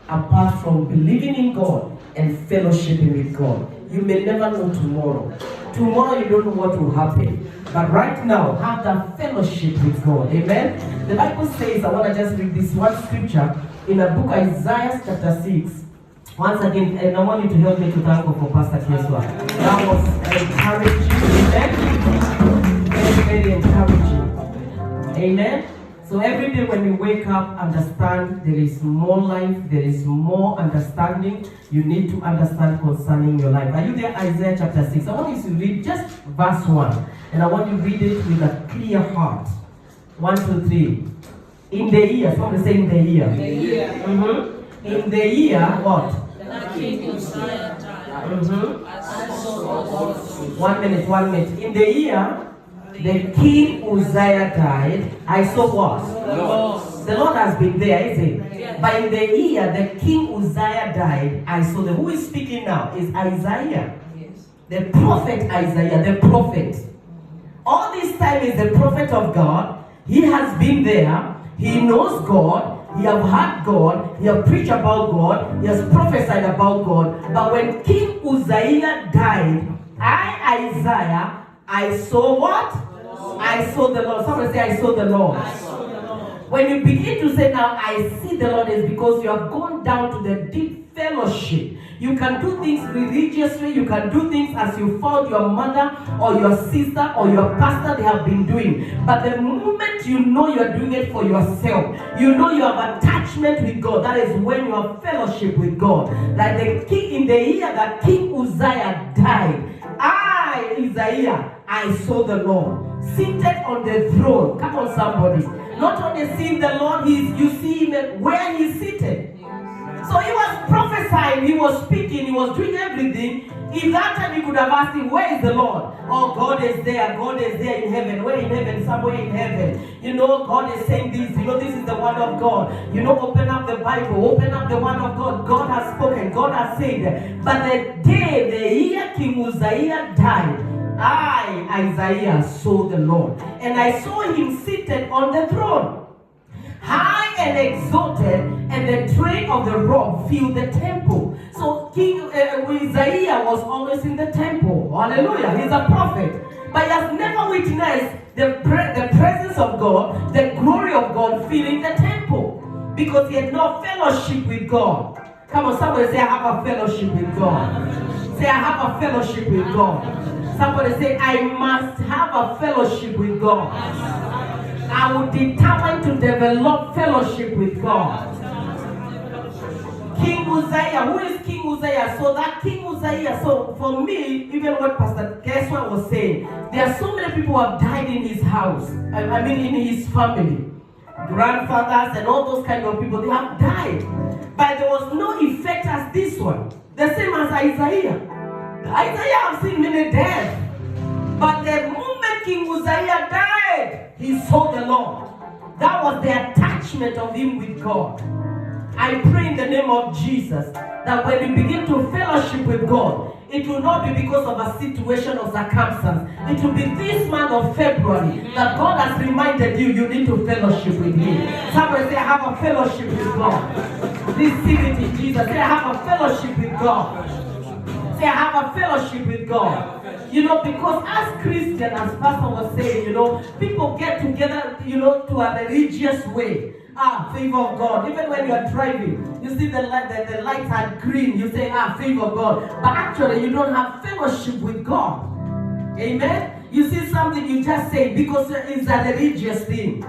apart from believing in God and fellowshipping with God. You may never know tomorrow. Tomorrow you don't know what will happen. But right now, have that fellowship with God. Amen? The Bible says, I want to just read this one scripture in the book Isaiah chapter 6. Once again, and I want you to help me to thank God for Pastor Keswa. That was encouraging. Amen? Very, very encouraging. Amen? So every day when you wake up, understand there is more life, there is more understanding you need to understand concerning your life. Are you there? Isaiah chapter 6. I want you to read just verse 1. And I want you to read it with a clear heart. 1, 2, 3. In the year, somebody say in the year. The year. Mm-hmm. In the year, what? The king Uzziah died. Mm-hmm. I saw God. 1 minute, 1 minute. In the year the king Uzziah died, I saw what? The Lord has been there, is it? Yes. But in the year the king Uzziah died, I saw the. Who is speaking now? Is Isaiah. Yes. The prophet Isaiah, the prophet. All this time is the prophet of God. He has been there. He knows God. He have heard God. He have preached about God. He has prophesied about God. But when King Uzziah died, Isaiah, I saw what? I saw the Lord. Somebody say, I saw the Lord. I saw the Lord. When you begin to say, now I see the Lord, is because you have gone down to the deep fellowship. You can do things religiously, you can do things as you found your mother or your sister or your pastor they have been doing. But the moment you know you are doing it for yourself, you know you have attachment with God, that is when you have fellowship with God. Like the king, in the year that King Uzziah died, Isaiah, I saw the Lord seated on the throne. Come on, somebody. Not only seeing the Lord, you see him where he's seated. So he was prophesying, he was speaking, he was doing everything. In that time, he could have asked him, where is the Lord? Oh, God is there in heaven. Where in heaven? Somewhere in heaven. You know, God is saying this. You know, this is the word of God. You know, open up the Bible, open up the word of God. God has spoken, God has said. But the year King Uzziah died, Isaiah saw the Lord. And I saw him seated on the throne, high and exalted, and the train of the robe filled the temple. So King Isaiah was always in the temple. Hallelujah. He's a prophet. But he has never witnessed the presence of God, the glory of God filling the temple, because he had no fellowship with God. Come on, somebody say, I have a fellowship with God. Say, I have a fellowship with God. Somebody say, I must have a fellowship with God. I will determine to develop fellowship with God. King Uzziah, who is King Uzziah? So that King Uzziah, so for me, even what Pastor Keswa was saying, there are so many people who have died in his house. I mean in his family. Grandfathers and all those kind of people, they have died. But there was no effect as this one. The same as Isaiah. Isaiah have seen many deaths. But the moment King Uzziah died, he saw the Lord. That was the attachment of him with God. I pray in the name of Jesus that when you begin to fellowship with God, it will not be because of a situation or circumstance. It will be this month of February that God has reminded you need to fellowship with Him. Somebody say, I have a fellowship with God. Receive it in Jesus. Say, I have a fellowship with God. Say, I have a fellowship with God. You know, because as Christians, as Pastor was saying, you know, people get together, you know, to a religious way. Favor of God. Even when you are driving, you see the lights are green, you say, favor of God. But actually, you don't have fellowship with God. Amen? You see something, you just say, because it's a religious thing.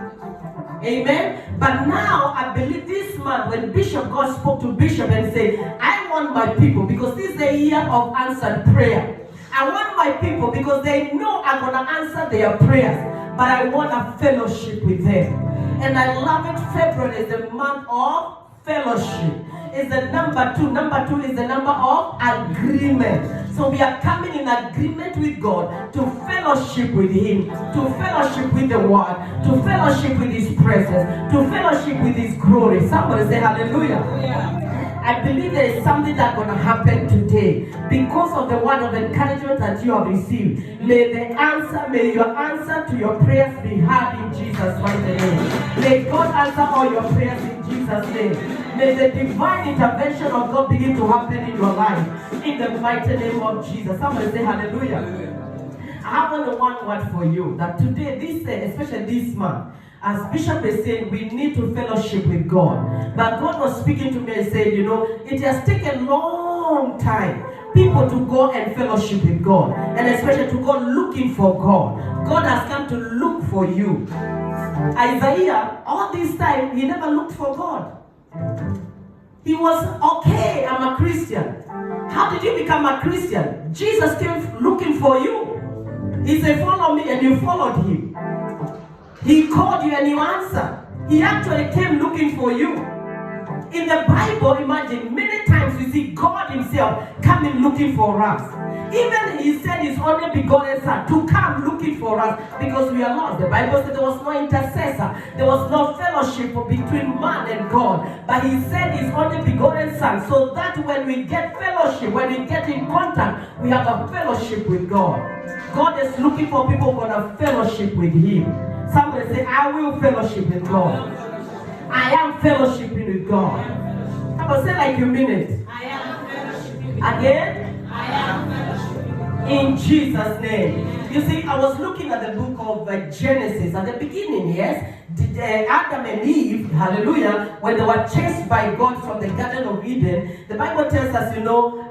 Amen? But now, I believe this month, when Bishop God spoke to Bishop and said, I want my people, because this is a year of answered prayer. I want my people because they know I'm going to answer their prayers. But I want a fellowship with them. And I love it. February is the month of fellowship. It's the number 2. Number 2 is the number of agreement. So we are coming in agreement with God to fellowship with Him, to fellowship with the Word, to fellowship with His presence, to fellowship with His glory. Somebody say hallelujah. I believe there is something that's going to happen today because of the word of encouragement that you have received. May your answer to your prayers be heard in Jesus' mighty name. May God answer all your prayers in Jesus' name. May the divine intervention of God begin to happen in your life in the mighty name of Jesus. Somebody say hallelujah. I have only one word for you, that today, especially this month, as Bishop is saying, we need to fellowship with God. But God was speaking to me and saying, you know, it has taken a long time people to go and fellowship with God. And especially to go looking for God. God has come to look for you. Isaiah, all this time, he never looked for God. He was, okay, I'm a Christian. How did you become a Christian? Jesus came looking for you. He said, follow me, and you followed him. He called you and you answered. He actually came looking for you. In the Bible, imagine, many times we see God Himself coming looking for us. Even He sent His only begotten Son to come looking for us because we are lost. The Bible said there was no intercessor. There was no fellowship between man and God. But He sent His only begotten Son so that when we get fellowship, when we get in contact, we have a fellowship with God. God is looking for people who are going to fellowship with Him. Somebody say, I will fellowship with God. I am fellowshipping with God. Come on, say like you mean it. I am fellowshipping with God. Again? I am fellowshipping with God. In Jesus' name. You see, I was looking at the book of Genesis at the beginning, yes? Adam and Eve, hallelujah, when they were chased by God from the Garden of Eden, the Bible tells us,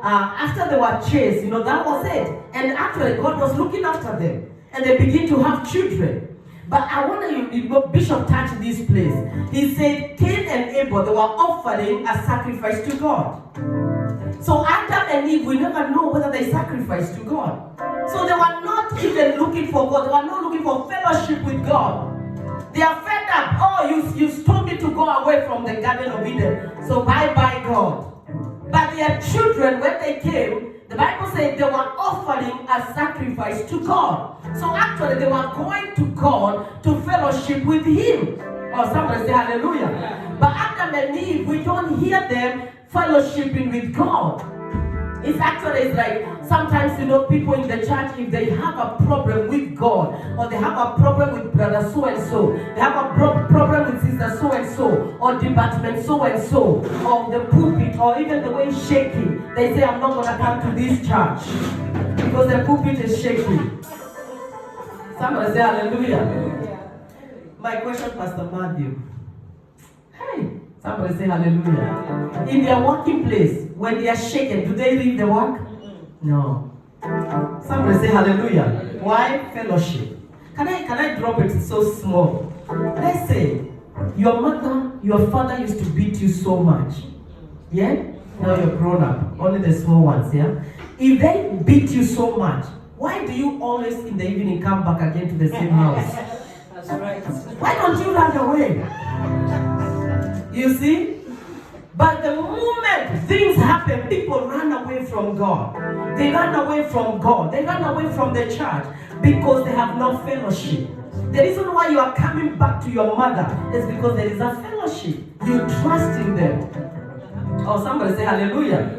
after they were chased, that was it. And actually, God was looking after them. And they begin to have children. But I wonder if Bishop touched this place. He said, Cain and Abel, they were offering a sacrifice to God. So Adam and Eve, we never know whether they sacrificed to God. So they were not even looking for God. They were not looking for fellowship with God. They are fed up. Oh, you told me to go away from the Garden of Eden. So bye-bye, God. But their children, when they came, the Bible said they were offering a sacrifice to God. So actually, they were going to God to fellowship with Him. Or somebody say hallelujah. Yeah. But Adam and Eve, we don't hear them fellowshipping with God. It's like sometimes, people in the church, if they have a problem with God, or they have a problem with brother so-and-so, they have a problem with sister so-and-so, or department so-and-so, or the pulpit, or even the way it's shaking, they say, I'm not going to come to this church, because the pulpit is shaking. Somebody say hallelujah. My question, Pastor Matthew. Hey, somebody say hallelujah. In their working place, when they are shaken, do they leave the work? No. Somebody say hallelujah. Why? Fellowship. Can I drop it so small? Let's say your mother, your father used to beat you so much. Yeah? Now you're grown up. Only the small ones, yeah? If they beat you so much, why do you always in the evening come back again to the same house? That's right. Why don't you run away? You see? But the moment things happen, people run away from God. They run away from God. They run away from the church because they have no fellowship. The reason why you are coming back to your mother is because there is a fellowship. You trust in them. Oh, somebody say hallelujah.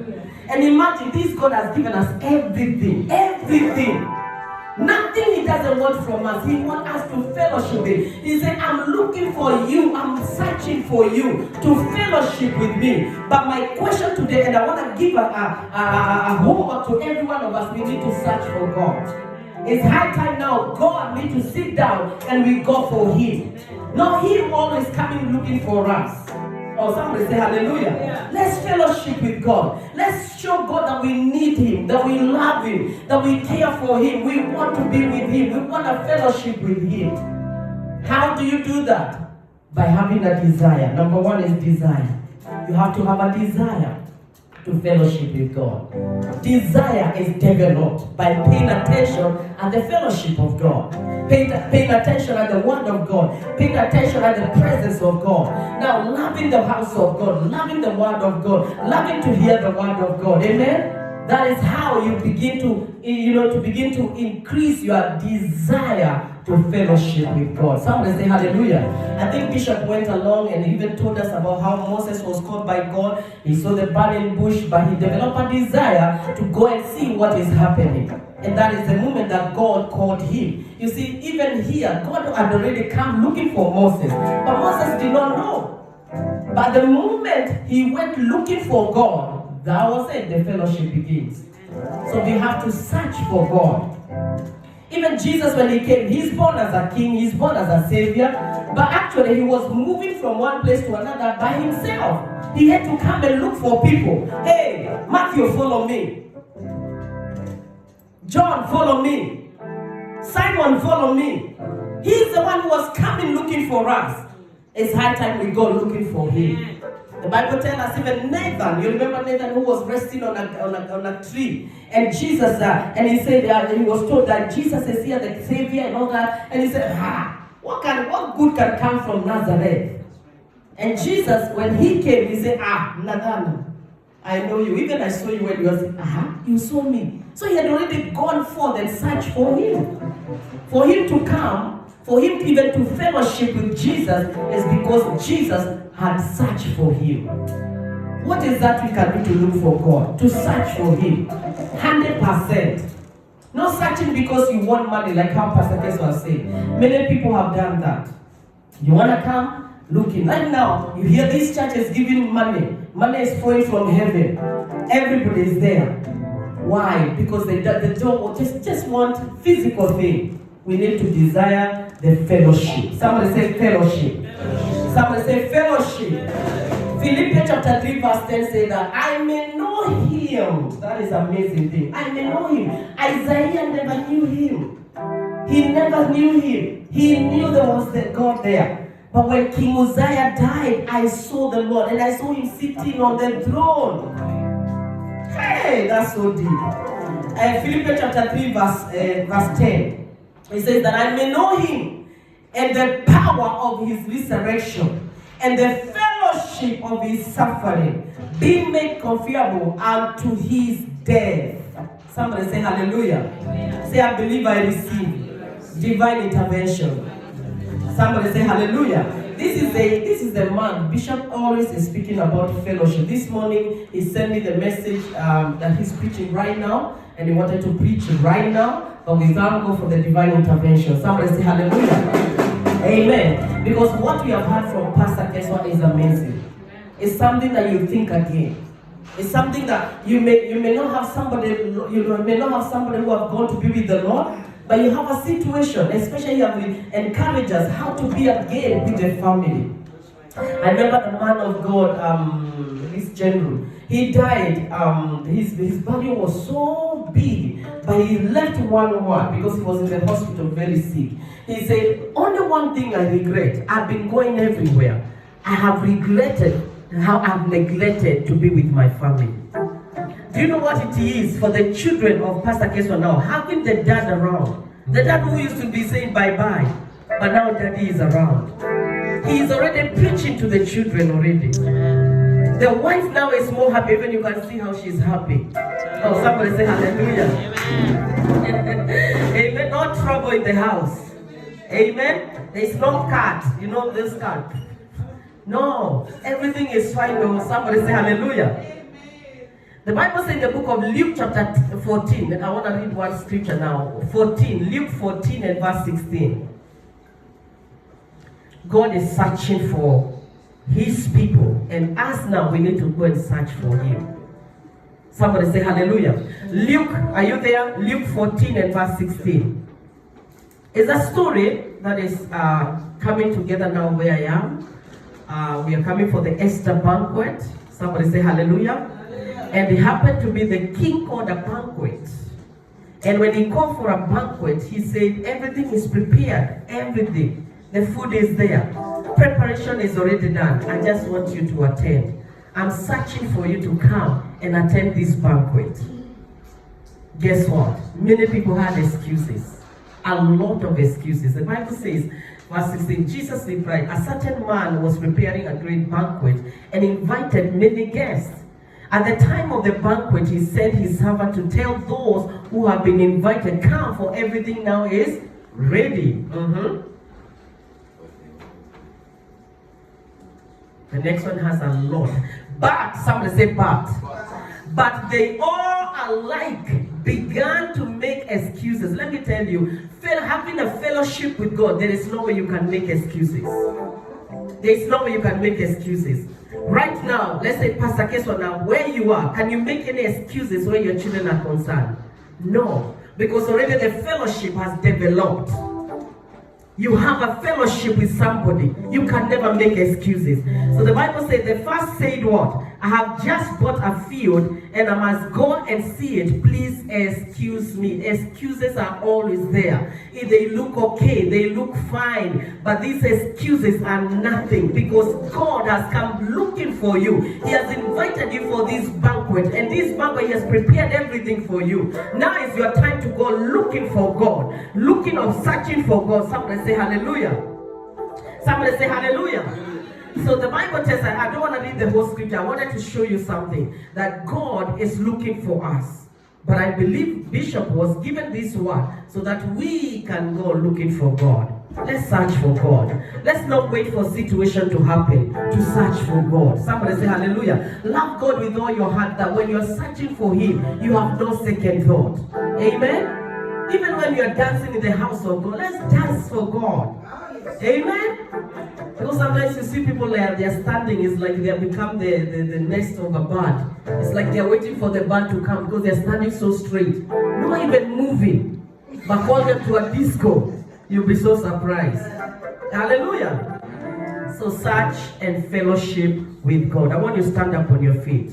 And imagine this God has given us everything. Everything. Nothing He doesn't want from us. He wants us to fellowship with Him. He said, I'm looking for you. I'm searching for you to fellowship with me. But my question today, and I want to give a homework to every one of us, we need to search for God. It's high time now. God needs to sit down and we go for Him. Not Him always coming looking for us. Oh, somebody say hallelujah. Yeah. Let's fellowship with God. Let's show God that we need Him, that we love Him, that we care for Him. We want to be with Him. We want a fellowship with Him. How do you do that? By having a desire. Number one is desire. You have to have a desire to fellowship with God. Desire is developed by paying attention at the fellowship of God. Paying attention at the Word of God. Paying attention at the presence of God. Now, loving the house of God. Loving the Word of God. Loving to hear the Word of God. Amen? That is how you begin to increase your desire to fellowship with God. Somebody say hallelujah. I think Bishop went along and even told us about how Moses was called by God. He saw the burning bush, but he developed a desire to go and see what is happening. And that is the moment that God called him. You see, even here, God had already come looking for Moses. But Moses did not know. But the moment he went looking for God, that was it, the fellowship begins. So we have to search for God. Even Jesus, when he came, he's born as a king, he's born as a savior, but actually he was moving from one place to another by himself. He had to come and look for people. Hey, Matthew, follow me. John, follow me. Simon, follow me. He's the one who was coming looking for us. It's high time we go looking for him. The Bible tells us even Nathan, you remember Nathan who was resting on a tree, and Jesus, and he said, he was told that Jesus is here, the Savior and all that, and he said, what good can come from Nazareth? And Jesus, when he came, he said, Nathan, I know you, even I saw you when you was, you saw me. So he had already gone forth and searched for him. For him to come, for him even to fellowship with Jesus is because Jesus had searched for him. What is that we can do to look for God? To search for him. 100%. Not searching because you want money, like how Pastor Kes was saying. Many people have done that. You want to come? Looking. Right now, you hear this church is giving money. Money is flowing from heaven. Everybody is there. Why? Because they don't just want physical thing. We need to desire the fellowship. Somebody say fellowship. Somebody say fellowship. Philippians chapter 3 verse 10 says that I may know him. That is amazing thing. I may know him. Isaiah never knew him. He never knew him. He knew there was the God there. But when King Uzziah died, I saw the Lord and I saw him sitting on the throne. Hey, that's so deep. Philippians chapter 3 verse 10. It says that I may know him and the power of his resurrection and the fellowship of his suffering, being made conformable unto his death. Somebody say hallelujah. Say, I believe I receive divine intervention. Somebody say hallelujah. This is the man. Bishop always is speaking about fellowship. This morning he sent me the message that he's preaching right now, and he wanted to preach it right now. But we can't go for the divine intervention. Somebody say hallelujah. Amen. Because what we have heard from Pastor Keswa is amazing. It's something that you think again. It's something that you may not have somebody, may not have somebody who have gone to be with the Lord, but you have a situation, especially you have to encourage us how to be again with the family. I remember the man of God, this general, he died, his body was so big, but he left one because he was in the hospital very sick. He said, only one thing I regret, I've been going everywhere. I have regretted how I've neglected to be with my family. Do you know what it is for the children of Pastor Keswa now, having the dad around? The dad who used to be saying bye-bye, but now daddy is around. He is already preaching to the children already. The wife now is more happy, even you can see how she's happy. Oh, somebody say hallelujah. Amen. No trouble in the house. Amen. There's no cat. You know this cat. No, everything is fine. No, somebody say hallelujah. The Bible says in the book of Luke chapter 14, and I want to read one scripture now. 14, Luke 14 and verse 16. God is searching for his people, and us now we need to go and search for him. Somebody say hallelujah. Luke, are you there? Luke 14 and verse 16. It's a story that is coming together now where I am. We are coming for the Easter banquet. Somebody say hallelujah. And it happened to be the king called a banquet. And when he called for a banquet, he said, everything is prepared. Everything. The food is there. Preparation is already done. I just want you to attend. I'm searching for you to come and attend this banquet. Guess what? Many people had excuses. A lot of excuses. The Bible says, verse 16, Jesus replied, a certain man was preparing a great banquet and invited many guests. At the time of the banquet, he sent his servant to tell those who have been invited, come, for everything now is ready. The next one has a lot. But, somebody say but they all alike began to make excuses. Let me tell you, having a fellowship with God, there is no way you can make excuses. There is no way you can make excuses. Right now, let's say Pastor Keswa now, where you are, can you make any excuses where your children are concerned? No, because already the fellowship has developed. You have a fellowship with somebody. You can never make excuses. So the Bible says, the first said what? I have just bought a field and I must go and see it. Please excuse me. Excuses are always there. If they look okay, they look fine. But these excuses are nothing, because God has come looking for you. He has invited you for this banquet. And this banquet, He has prepared everything for you. Now is your time to go looking for God. Looking or searching for God. Somebody say hallelujah. Somebody say hallelujah. So the Bible tells us, I don't want to read the whole scripture. I wanted to show you something, that God is looking for us. But I believe Bishop was given this word so that we can go looking for God. Let's search for God. Let's not wait for a situation to happen to search for God. Somebody say hallelujah. Love God with all your heart, that when you're searching for Him, you have no second thought. Amen? Even when you're dancing in the house of God, let's dance for God. Amen. Because sometimes you see people there, they're standing, it's like they have become the nest of a bird. It's like they're waiting for the bird to come because they're standing so straight, not even moving. But call them to a disco, you'll be so surprised. Hallelujah. So search and fellowship with God. I want you to stand up on your feet.